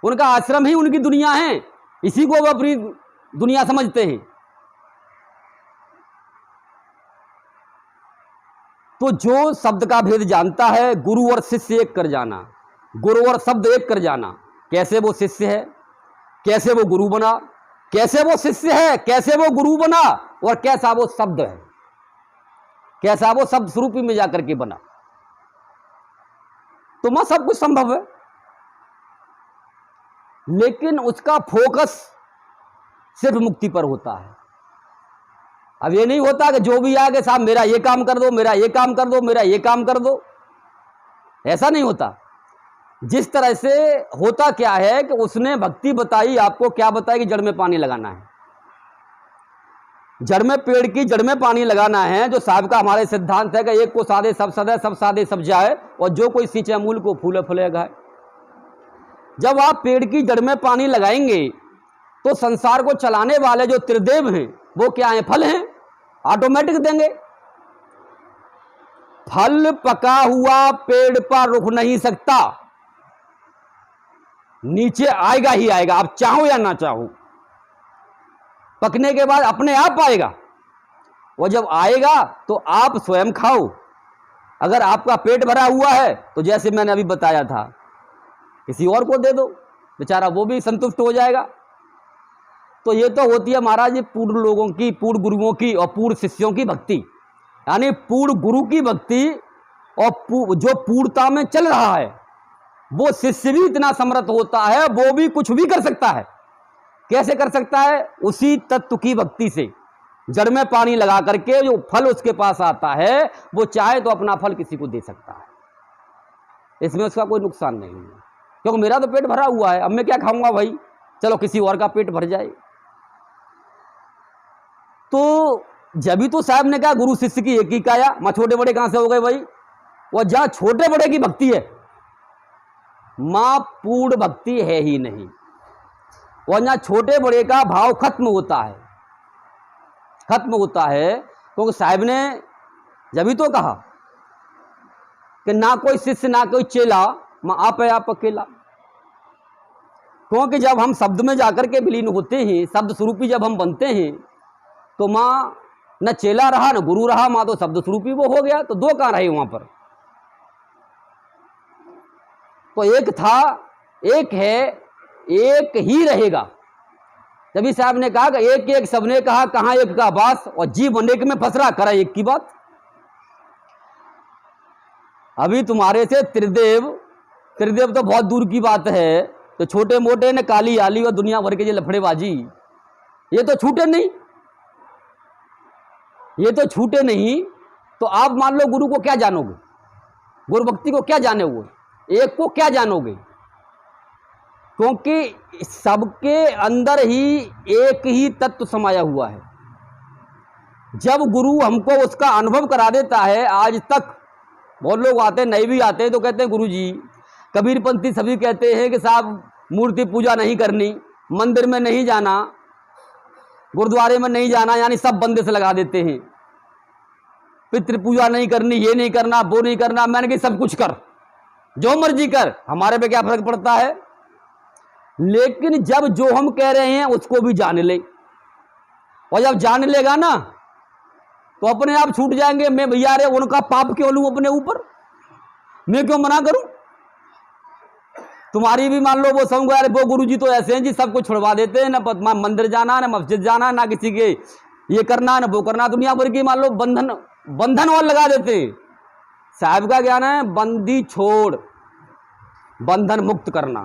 [SPEAKER 1] उनका आश्रम ही उनकी दुनिया है, इसी को वो अपनी दुनिया समझते हैं। तो जो शब्द का भेद जानता है, गुरु और शिष्य एक कर जाना, गुरु और शब्द एक कर जाना। कैसे वो शिष्य है, कैसे वो गुरु बना, कैसे वो शिष्य है, कैसे वो गुरु बना, और कैसा वो शब्द है, कैसा वो शब्द स्वरूपी में जाकर के बना। तो वहां सब कुछ संभव है, लेकिन उसका फोकस सिर्फ मुक्ति पर होता है। अब ये नहीं होता कि जो भी आगे साहब मेरा ये काम कर दो, मेरा ये काम कर दो, मेरा ये काम कर दो, ऐसा नहीं होता। जिस तरह से होता क्या है कि उसने भक्ति बताई, आपको क्या बताई कि जड़ में पानी लगाना है, जड़ में, पेड़ की जड़ में पानी लगाना है। जो साहब का हमारे सिद्धांत है कि एक को साधे सब सदे, सब साधे सब जाए, और जो कोई सींचे मूल को फूले फूलेगा। जब आप पेड़ की जड़ में पानी लगाएंगे तो संसार को चलाने वाले जो त्रिदेव हैं वो क्या है? फल हैं, ऑटोमेटिक देंगे। फल पका हुआ पेड़ पर रुक नहीं सकता, नीचे आएगा ही आएगा, आप चाहो या ना चाहो। पकने के बाद अपने आप आएगा, और जब आएगा तो आप स्वयं खाओ। अगर आपका पेट भरा हुआ है तो जैसे मैंने अभी बताया था, किसी और को दे दो, बेचारा वो भी संतुष्ट हो जाएगा। तो ये तो होती है महाराज पूर्ण लोगों की, पूर्ण गुरुओं की और पूर्ण शिष्यों की भक्ति, यानी पूर्ण गुरु की भक्ति। और जो पूर्णता में चल रहा है वो शिष्य भी इतना समर्थ होता है, वो भी कुछ भी कर सकता है। कैसे कर सकता है? उसी तत्व की भक्ति से जड़ में पानी लगा करके जो फल उसके पास आता है, वो चाहे तो अपना फल किसी को दे सकता है, इसमें उसका कोई नुकसान नहीं है। क्योंकि मेरा तो पेट भरा हुआ है, अब मैं क्या खाऊंगा भाई, चलो किसी और का पेट भर जाए। तो जब भी तो साहब ने कहा गुरु शिष्य की एक ही काया, मां छोटे बड़े कहां से हो गए भाई? और जहां छोटे बड़े की भक्ति है, मां पूर्ण भक्ति है ही नहीं, और जहां छोटे बड़े का भाव खत्म होता है, खत्म होता है। क्योंकि साहब ने जब भी तो कहा कि ना कोई शिष्य ना कोई चेला, मां आप है आप अकेला। क्योंकि जब हम शब्द में जाकर के विलीन होते हैं, शब्द स्वरूपी जब हम बनते हैं, तो मां न चेला रहा न गुरु रहा, मां तो शब्द स्वरूपी वो हो गया। तो दो कहां रहे वहां पर? तो एक था, एक है, एक ही रहेगा। तभी साहब ने कहा कि एक एक, सबने कहा कहां एक का बास, और जीव अनेक में फंस रहा, करा एक की बात। अभी तुम्हारे से त्रिदेव, त्रिदेव तो बहुत दूर की बात है, तो छोटे मोटे ने काली आली और दुनिया भर के ये लफड़ेबाजी, ये तो छूटे नहीं, ये तो छूटे नहीं। तो आप मान लो गुरु को क्या जानोगे, गुरु भक्ति को क्या जाने हुए, एक को क्या जानोगे? क्योंकि सबके अंदर ही एक ही तत्व समाया हुआ है। जब गुरु हमको उसका अनुभव करा देता है, आज तक बहुत लोग आते हैं, नहीं भी आते हैं तो कहते हैं गुरु जी, कबीरपंथी सभी कहते हैं कि साहब मूर्ति पूजा नहीं करनी, मंदिर में नहीं जाना, गुरुद्वारे में नहीं जाना, यानी सब बंदिश लगा देते हैं, पितृ पूजा नहीं करनी, ये नहीं करना, वो नहीं करना। मैंने कहा सब कुछ कर, जो मर्जी कर, हमारे पे क्या फर्क पड़ता है। लेकिन जब जो हम कह रहे हैं उसको भी जान ले, और जब जान लेगा ना तो अपने आप छूट जाएंगे। मैं भैया रे उनका पाप क्यों लूं अपने ऊपर, मैं क्यों मना करूं? तुम्हारी भी मान लो वो समझ यार वो गुरुजी तो ऐसे हैं जी, सब कुछ छुड़वा देते हैं, ना मंदिर जाना, ना मस्जिद जाना, ना किसी के ये करना, ना वो करना, दुनिया भर की मान लो बंधन और लगा देते हैं। साहब का ज्ञान है बंदी छोड़, बंधन मुक्त करना।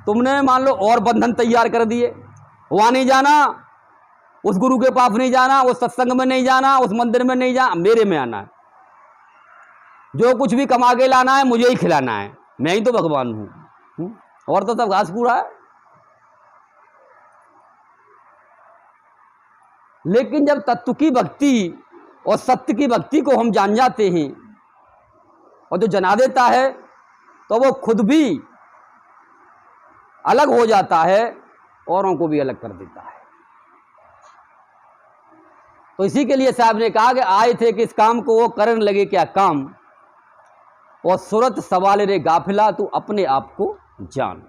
[SPEAKER 1] तुमने मान लो और बंधन तैयार कर दिए, वहां नहीं जाना, उस गुरु के पास नहीं जाना, उस सत्संग में नहीं जाना, उस मंदिर में नहीं जाना, मेरे में आना है। जो कुछ भी कमा के लाना है मुझे ही खिलाना है, मैं ही तो भगवान हूं, और तो सब घास पूरा है। लेकिन जब तत्व की भक्ति और सत्य की भक्ति को हम जान जाते हैं, और जो जना देता है तो वो खुद भी अलग हो जाता है, औरों को भी अलग कर देता है। तो इसी के लिए साहब ने कहा कि आए थे कि इस काम को वो करने लगे क्या काम, और सूरत सवाल रे गाफिला तू अपने आप को जान।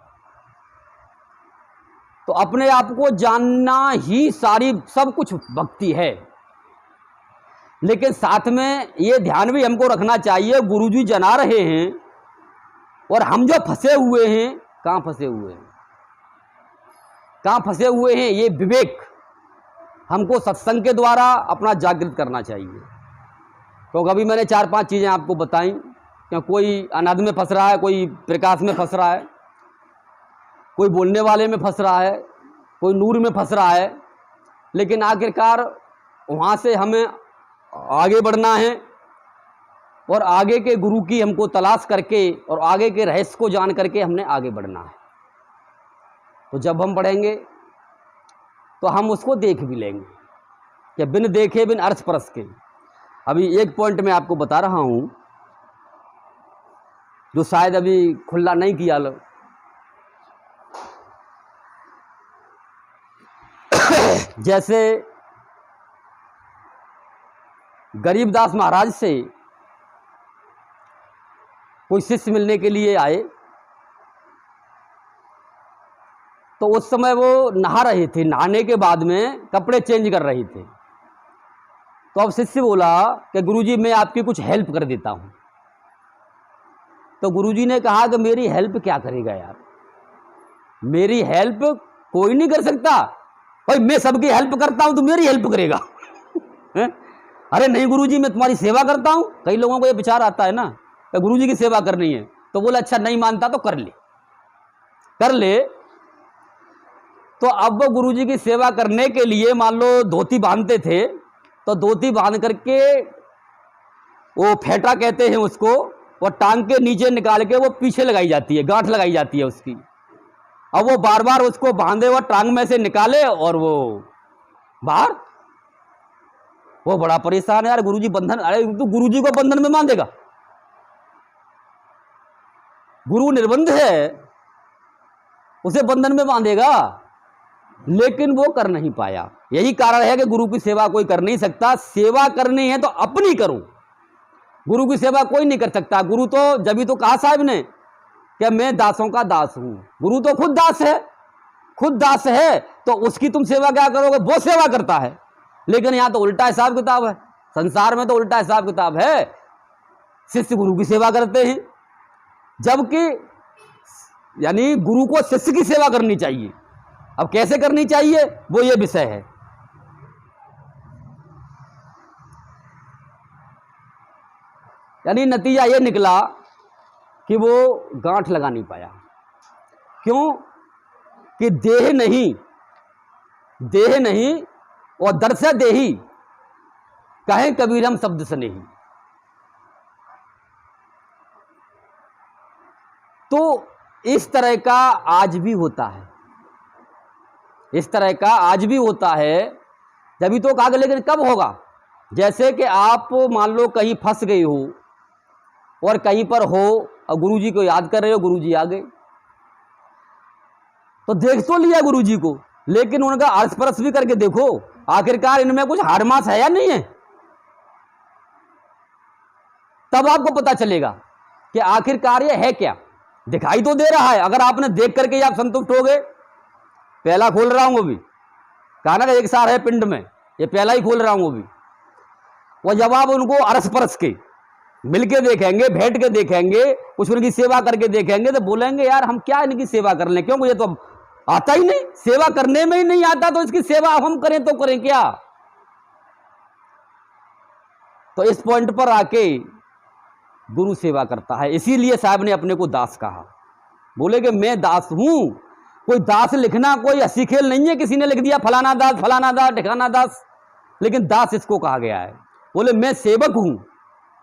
[SPEAKER 1] तो अपने आप को जानना ही सारी सब कुछ भक्ति है। लेकिन साथ में ये ध्यान भी हमको रखना चाहिए, गुरुजी जना रहे हैं और हम जो फंसे हुए हैं, कहाँ फंसे हुए हैं, कहाँ फंसे हुए हैं, ये विवेक हमको सत्संग के द्वारा अपना जागृत करना चाहिए। तो अभी मैंने 4-5 चीज़ें आपको बताई, क्या कोई अनाद में फंस रहा है, कोई प्रकाश में फंस रहा है, कोई बोलने वाले में फंस रहा है, कोई नूर में फंस रहा है। लेकिन आखिरकार वहाँ से हमें आगे बढ़ना है, और आगे के गुरु की हमको तलाश करके और आगे के रहस्य को जान करके हमने आगे बढ़ना है। तो जब हम बढ़ेंगे तो हम उसको देख भी लेंगे, कि बिन देखे बिन अर्थ परस के। अभी एक पॉइंट मैं आपको बता रहा हूँ जो शायद अभी खुला नहीं किया लो। जैसे गरीबदास महाराज से कोई शिष्य मिलने के लिए आए, तो उस समय वो नहा रहे थे, नहाने के बाद में कपड़े चेंज कर रहे थे। तो अब शिष्य बोला कि गुरुजी मैं आपकी कुछ हेल्प कर देता हूं। तो गुरुजी ने कहा कि मेरी हेल्प क्या करेगा यार, मेरी हेल्प कोई नहीं कर सकता भाई, मैं सबकी हेल्प करता हूं तो मेरी हेल्प करेगा अरे नहीं गुरुजी मैं तुम्हारी सेवा करता हूं। कई लोगों को ये विचार आता है ना कि गुरुजी की सेवा करनी है, तो बोला अच्छा नहीं मानता तो कर ले। तो अब वो गुरुजी की सेवा करने के लिए मान लो धोती बांधते थे, तो धोती बांध करके वो फेटा कहते हैं उसको, वो टांग के नीचे निकाल के वो पीछे लगाई जाती है, गांठ लगाई जाती है उसकी। अब वो बार बार उसको बांधे वो टांग में से निकाले और वो बाहर। वो बड़ा परेशान है यार, गुरुजी बंधन, अरे तू गुरुजी को बंधन में बांधेगा, गुरु निर्बंध है, उसे बंधन में बांधेगा। लेकिन वो कर नहीं पाया। यही कारण है कि गुरु की सेवा कोई कर नहीं सकता। सेवा करनी है तो अपनी करो, गुरु की सेवा कोई नहीं कर सकता। गुरु तो जब ही तो कहा साहब ने कि मैं दासों का दास हूं, गुरु तो खुद दास है, खुद दास है तो उसकी तुम सेवा क्या करोगे, वो सेवा करता है। लेकिन यहां तो उल्टा हिसाब किताब है, संसार में तो उल्टा हिसाब किताब है, शिष्य गुरु की सेवा करते हैं, जबकि यानी गुरु को शिष्य की सेवा करनी चाहिए। अब कैसे करनी चाहिए वो ये विषय है। यानी नतीजा ये निकला कि वो गांठ लगा नहीं पाया। क्यों कि देह नहीं, देह नहीं और दर से देही, कहें कबीर हम शब्द से नहीं। तो इस तरह का आज भी होता है, इस तरह का आज भी होता है। जब तो कहा, लेकिन कब होगा? जैसे कि आप मान लो कहीं फंस गई हो और कहीं पर हो और गुरुजी को याद कर रहे हो, गुरुजी आ गए तो देख तो लिया गुरुजी को, लेकिन उनका अर्श परस भी करके देखो आखिरकार इनमें कुछ हारमास है या नहीं है। तब आपको पता चलेगा कि आखिरकार ये है क्या। दिखाई तो दे रहा है, अगर आपने देख करके आप संतुष्ट हो गए, पहला खोल रहा हूं वो भी, कहा ना एक सार है पिंड में, ये पहला ही खोल रहा हूं वो भी। और जब आप उनको अरस परस के मिलके देखेंगे, बैठ के देखेंगे, कुछ उनकी सेवा करके देखेंगे, तो बोलेंगे यार हम क्या इनकी सेवा कर लें, क्यों मुझे तो आता ही नहीं, सेवा करने में ही नहीं आता, तो इसकी सेवा हम करें तो करें क्या। तो इस पॉइंट पर आके गुरु सेवा करता है। इसीलिए साहब ने अपने को दास कहा, बोले कि मैं दास हूं। कोई दास लिखना कोई हंसी खेल नहीं है, किसी ने लिख दिया फलाना दास ठिकाना दास, लेकिन दास इसको कहा गया है। बोले मैं सेवक हूं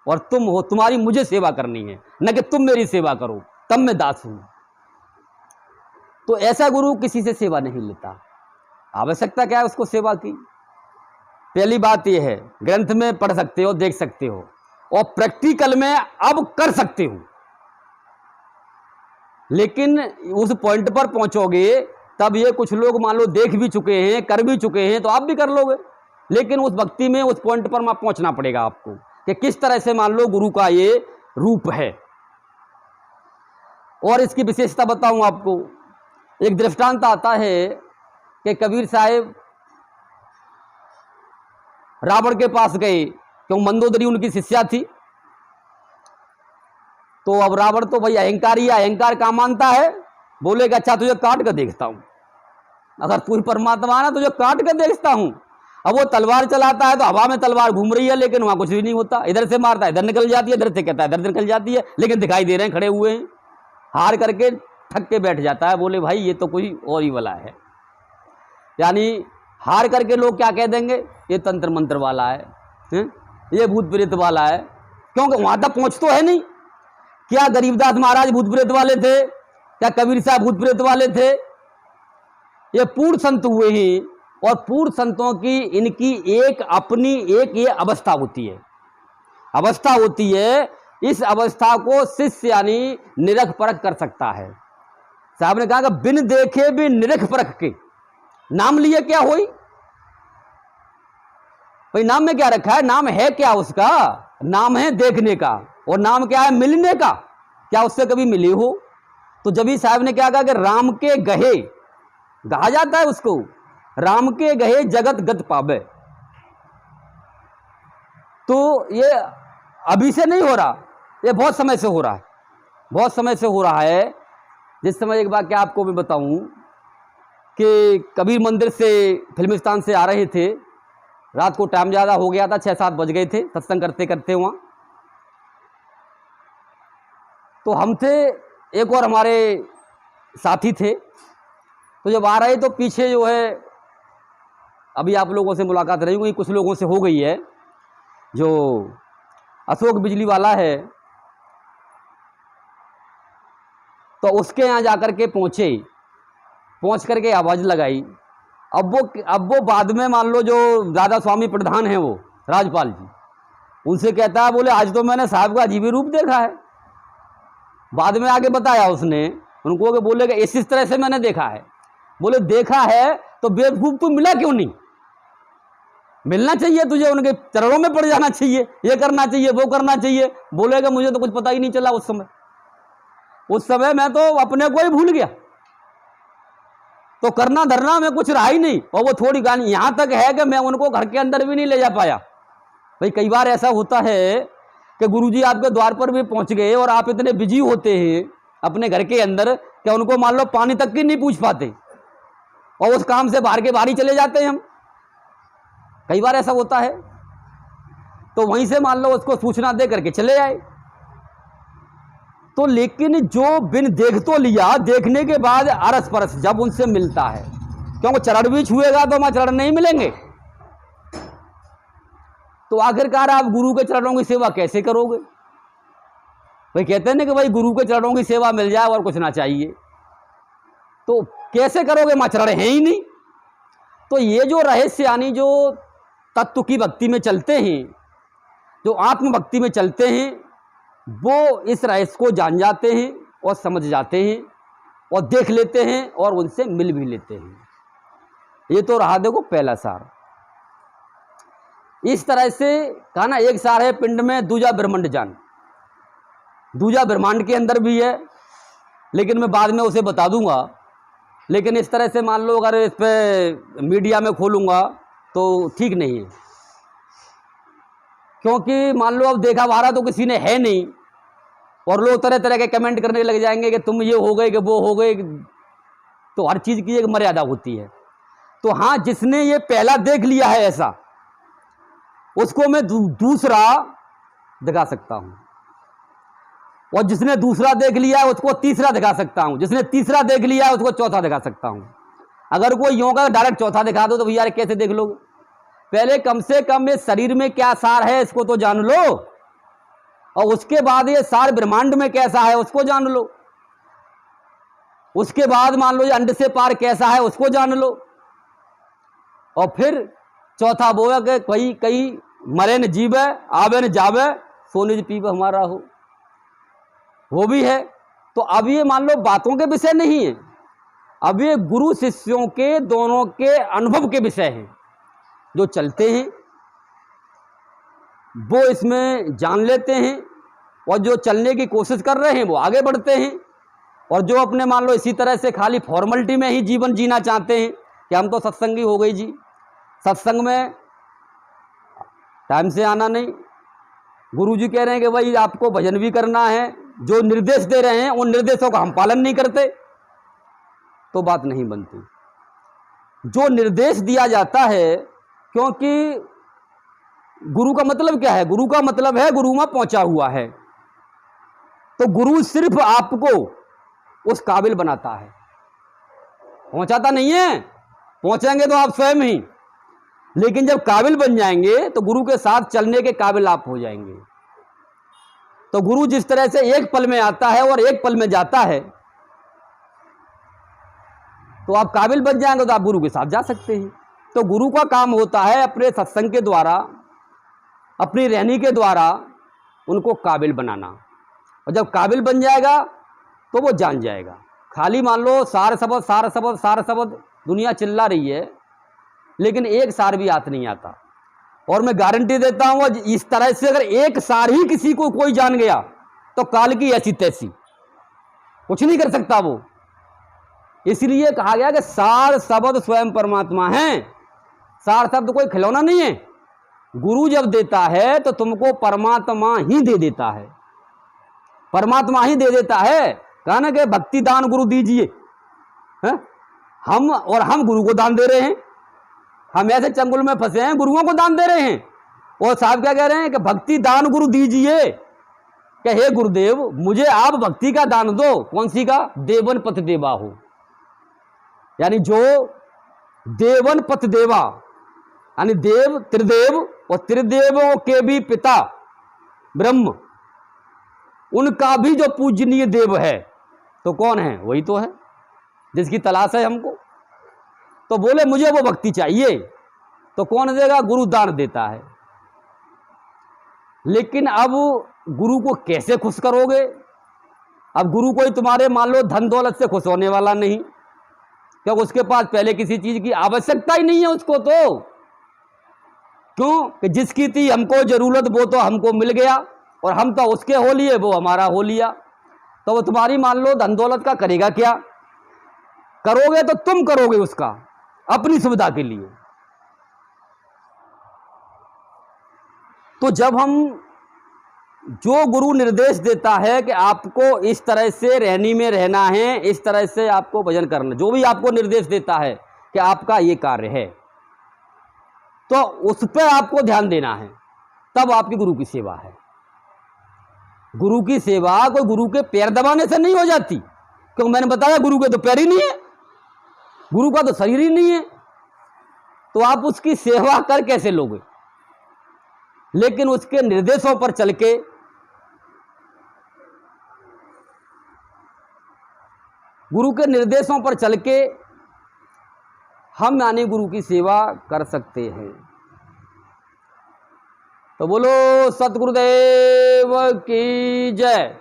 [SPEAKER 1] और तुम हो, तुम्हारी मुझे सेवा करनी है, न कि तुम मेरी सेवा करो, तब मैं दास हूं। तो ऐसा गुरु किसी से सेवा नहीं लेता। आवश्यकता क्या है उसको सेवा की? पहली बात यह है, ग्रंथ में पढ़ सकते हो, देख सकते हो, और प्रैक्टिकल में अब कर सकते हो, लेकिन उस पॉइंट पर पहुंचोगे तब ये कुछ लोग मान लो देख भी चुके हैं, कर भी चुके हैं, तो आप भी कर लोगे। लेकिन उस भक्ति में उस पॉइंट पर पहुंचना पड़ेगा आपको कि किस तरह से मान लो गुरु का ये रूप है। और इसकी विशेषता बताऊं आपको, एक दृष्टांत आता है कि कबीर साहब रावण के पास गए, क्यों मंदोदरी उनकी शिष्या थी। तो अब रावण तो भाई अहंकारी है, अहंकार का मानता है, बोलेगा अच्छा तुझे काट कर देखता हूं, अगर तू ही परमात्मा ना तुझे काट कर देखता हूं। अब वो तलवार चलाता है तो हवा में तलवार घूम रही है, लेकिन वहां कुछ भी नहीं होता, इधर से मारता है इधर निकल जाती है, इधर से कहता है इधर निकल जाती है, लेकिन दिखाई दे रहे हैं खड़े हुए हैं। हार करके थक के बैठ जाता है, बोले भाई ये तो कोई और ही वाला है। यानी हार करके लोग क्या कह देंगे, ये तंत्र मंत्र वाला है, ये भूत प्रेत वाला है, क्योंकि वहां तक पहुंच तो है नहीं। क्या गरीबदास महाराज भूत प्रेत वाले थे? क्या कबीर साहब भूत प्रेत वाले थे? ये पूर्ण संत हुए ही, और पूर्ण संतों की इनकी एक अपनी एक ये अवस्था होती है, अवस्था होती है। इस अवस्था को शिष्य यानी निरख परख कर सकता है। साहब ने कहा कि बिन देखे भी निरख परख के नाम लिए क्या होई। भाई नाम में क्या रखा है? नाम है क्या उसका? नाम है देखने का, और नाम क्या है? मिलने का। क्या उससे कभी मिली हो? तो जब ही साहब ने क्या कहा कि राम के गहे, कहा जाता है उसको, राम के गहे जगत गत पावे। तो ये अभी से नहीं हो रहा, ये बहुत समय से हो रहा है, बहुत समय से हो रहा है। जिस समय एक बात क्या आपको मैं बताऊं कि कबीर मंदिर से फिल्मिस्तान से आ रहे थे, रात को टाइम ज़्यादा हो गया था, 6-7 बज गए थे सत्संग करते करते वहाँ। तो हम थे, एक और हमारे साथी थे। तो जब आ रहे तो पीछे जो है, अभी आप लोगों से मुलाकात रही हुई, कुछ लोगों से हो गई है, जो अशोक बिजली वाला है, तो उसके यहाँ जाकर के पहुँचे, पहुँच करके आवाज़ लगाई। अब वो बाद में मान लो जो दादा स्वामी प्रधान हैं वो राजपाल जी, उनसे कहता है, बोले आज तो मैंने साहब का अजीब रूप देखा है। बाद में आगे बताया उसने उनको कि बोले कि इस तरह से मैंने देखा है। बोले देखा है तो बेवकूफ तू मिला क्यों नहीं? मिलना चाहिए तुझे, उनके चरणों में पड़ जाना चाहिए, ये करना चाहिए वो करना चाहिए। बोलेगा मुझे तो कुछ पता ही नहीं चला उस समय मैं तो अपने को ही भूल गया, तो करना धरना में कुछ रहा ही नहीं। और वो थोड़ी गानी यहां तक है कि मैं उनको घर के अंदर भी नहीं ले जा पाया। भाई कई बार ऐसा होता है कि गुरुजी आपके द्वार पर भी पहुंच गए और आप इतने बिजी होते हैं अपने घर के अंदर कि उनको मान लो पानी तक की नहीं पूछ पाते, और उस काम से बाहर के बाहर ही चले जाते हैं हम। कई बार ऐसा होता है, तो वहीं से मान लो उसको सूचना दे करके चले आए। तो लेकिन जो बिन देख तो लिया, देखने के बाद अरस परस जब उनसे मिलता है क्योंकि चरण भी छुएगा तो वहां चरण नहीं मिलेंगे। तो आखिरकार आप गुरु के चरणों की सेवा कैसे करोगे? भाई कहते हैं ना कि भाई गुरु के चरणों की सेवा मिल जाए और कुछ ना चाहिए, तो कैसे करोगे? वहां चरण है ही नहीं। तो ये जो रहस्य यानी जो तत्व की भक्ति में चलते हैं, जो आत्म भक्ति में चलते हैं, वो इस रहस्य को जान जाते हैं और समझ जाते हैं और देख लेते हैं और उनसे मिल भी लेते हैं। ये तो रहा देखो पहला सार। इस तरह से कहा ना, एक सार है पिंड में, दूजा ब्रह्मांड जान। दूजा ब्रह्मांड के अंदर भी है, लेकिन मैं बाद में उसे बता दूंगा। लेकिन इस तरह से मान लो अगर इस पे मीडिया में खोलूंगा तो ठीक नहीं है, क्योंकि मान लो अब देखा भारा तो किसी ने है नहीं और लोग तरह तरह के कमेंट करने लग जाएंगे कि तुम ये हो गए कि वो हो गए। तो हर चीज़ की एक मर्यादा होती है। तो हाँ, जिसने ये पहला देख लिया है ऐसा, उसको मैं दूसरा दिखा सकता हूं, और जिसने दूसरा देख लिया है उसको तीसरा दिखा सकता हूं, जिसने तीसरा देख लिया है उसको चौथा दिखा सकता हूं। अगर कोई यूं का डायरेक्ट चौथा दिखा दो तो भैया कैसे देख लोगे? पहले कम से कम ये शरीर में क्या सार है इसको तो जान लो, और उसके बाद ये सार ब्रह्मांड में कैसा है उसको जान लो, उसके बाद मान लो ये अंड से पार कैसा है उसको जान लो, और फिर चौथा वो है कि कई कई मरे न जीवे, आवे न जावे, सोने पीवे हमारा हो, वो भी है। तो अब ये मान लो बातों के विषय नहीं है, अब ये गुरु शिष्यों के दोनों के अनुभव के विषय हैं। जो चलते हैं वो इसमें जान लेते हैं, और जो चलने की कोशिश कर रहे हैं वो आगे बढ़ते हैं, और जो अपने मान लो इसी तरह से खाली फॉर्मेलिटी में ही जीवन जीना चाहते हैं कि हम तो सत्संगी हो गई जी, सत्संग में टाइम से आना नहीं, गुरुजी कह रहे हैं कि भाई आपको भजन भी करना है, जो निर्देश दे रहे हैं उन निर्देशों का हम पालन नहीं करते, तो बात नहीं बनती। जो निर्देश दिया जाता है, क्योंकि गुरु का मतलब क्या है? गुरु का मतलब है गुरु में पहुंचा हुआ है। तो गुरु सिर्फ आपको उस काबिल बनाता है, पहुंचाता नहीं है। पहुंचेंगे तो आप स्वयं ही, लेकिन जब काबिल बन जाएंगे तो गुरु के साथ चलने के काबिल आप हो जाएंगे। तो गुरु जिस तरह से एक पल में आता है और एक पल में जाता है, तो आप काबिल बन जाएंगे तो आप गुरु के साथ जा सकते हैं। तो गुरु का काम होता है अपने सत्संग के द्वारा, अपनी रहनी के द्वारा उनको काबिल बनाना, और जब काबिल बन जाएगा तो वो जान जाएगा। खाली मान लो सार शब्द सार शब्द सार शब्द दुनिया चिल्ला रही है, लेकिन एक सार भी हाथ नहीं आता। और मैं गारंटी देता हूं इस तरह से अगर एक सार ही किसी को कोई जान गया तो काल की ऐसी तैसी, कुछ नहीं कर सकता वो। इसलिए कहा गया कि सार शब्द स्वयं परमात्मा है। सार शब्द कोई खिलौना नहीं है। गुरु जब देता है तो तुमको परमात्मा ही दे देता है, परमात्मा ही दे देता है। कहा ना कि भक्ति दान गुरु दीजिए, हम गुरु को दान दे रहे हैं। हम ऐसे चंगुल में फंसे हैं, गुरुओं को दान दे रहे हैं। और साहब क्या कह रहे हैं कि भक्ति दान गुरु दीजिए, कि हे गुरुदेव मुझे आप भक्ति का दान दो। कौन सी का? देवन पथ देवा हो, यानी जो देवन पथ देवा, यानी देव त्रिदेव, और त्रिदेवों के भी पिता ब्रह्म, उनका भी जो पूजनीय देव है तो कौन है? वही तो है जिसकी तलाश है हमको। तो बोले मुझे वो भक्ति चाहिए, तो कौन देगा? गुरु दान देता है। लेकिन अब गुरु को कैसे खुश करोगे? अब गुरु कोई तुम्हारे मान लो धन दौलत से खुश होने वाला नहीं, क्योंकि उसके पास पहले किसी चीज की आवश्यकता ही नहीं है उसको। तो क्यों कि जिसकी थी हमको जरूरत वो तो हमको मिल गया, और हम तो उसके हो लिए, वो हमारा हो लिया। तो वो तुम्हारी मान लो धन दौलत का करेगा क्या? करोगे तो तुम करोगे उसका अपनी सुविधा के लिए। तो जब हम जो गुरु निर्देश देता है कि आपको इस तरह से रहनी में रहना है, इस तरह से आपको भजन करना, जो भी आपको निर्देश देता है कि आपका ये कार्य है, तो उस पर आपको ध्यान देना है, तब आपकी गुरु की सेवा है। गुरु की सेवा कोई गुरु के पैर दबाने से नहीं हो जाती, क्योंकि मैंने बताया गुरु के तो पैर ही नहीं है। गुरु का तो शरीर ही नहीं है, तो आप उसकी सेवा कर कैसे लोगे? लेकिन उसके निर्देशों पर चल के गुरु के निर्देशों पर चल के हम यानी गुरु की सेवा कर सकते हैं। तो बोलो सतगुरुदेव की जय।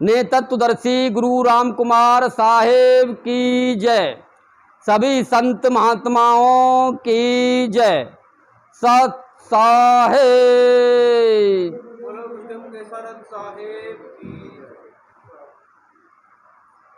[SPEAKER 1] नेतृत्वदर्शी गुरु राम कुमार साहेब की जय। सभी संत महात्माओं की जय। सत साहेब।
[SPEAKER 2] बोलो विक्रम केसरत साहेब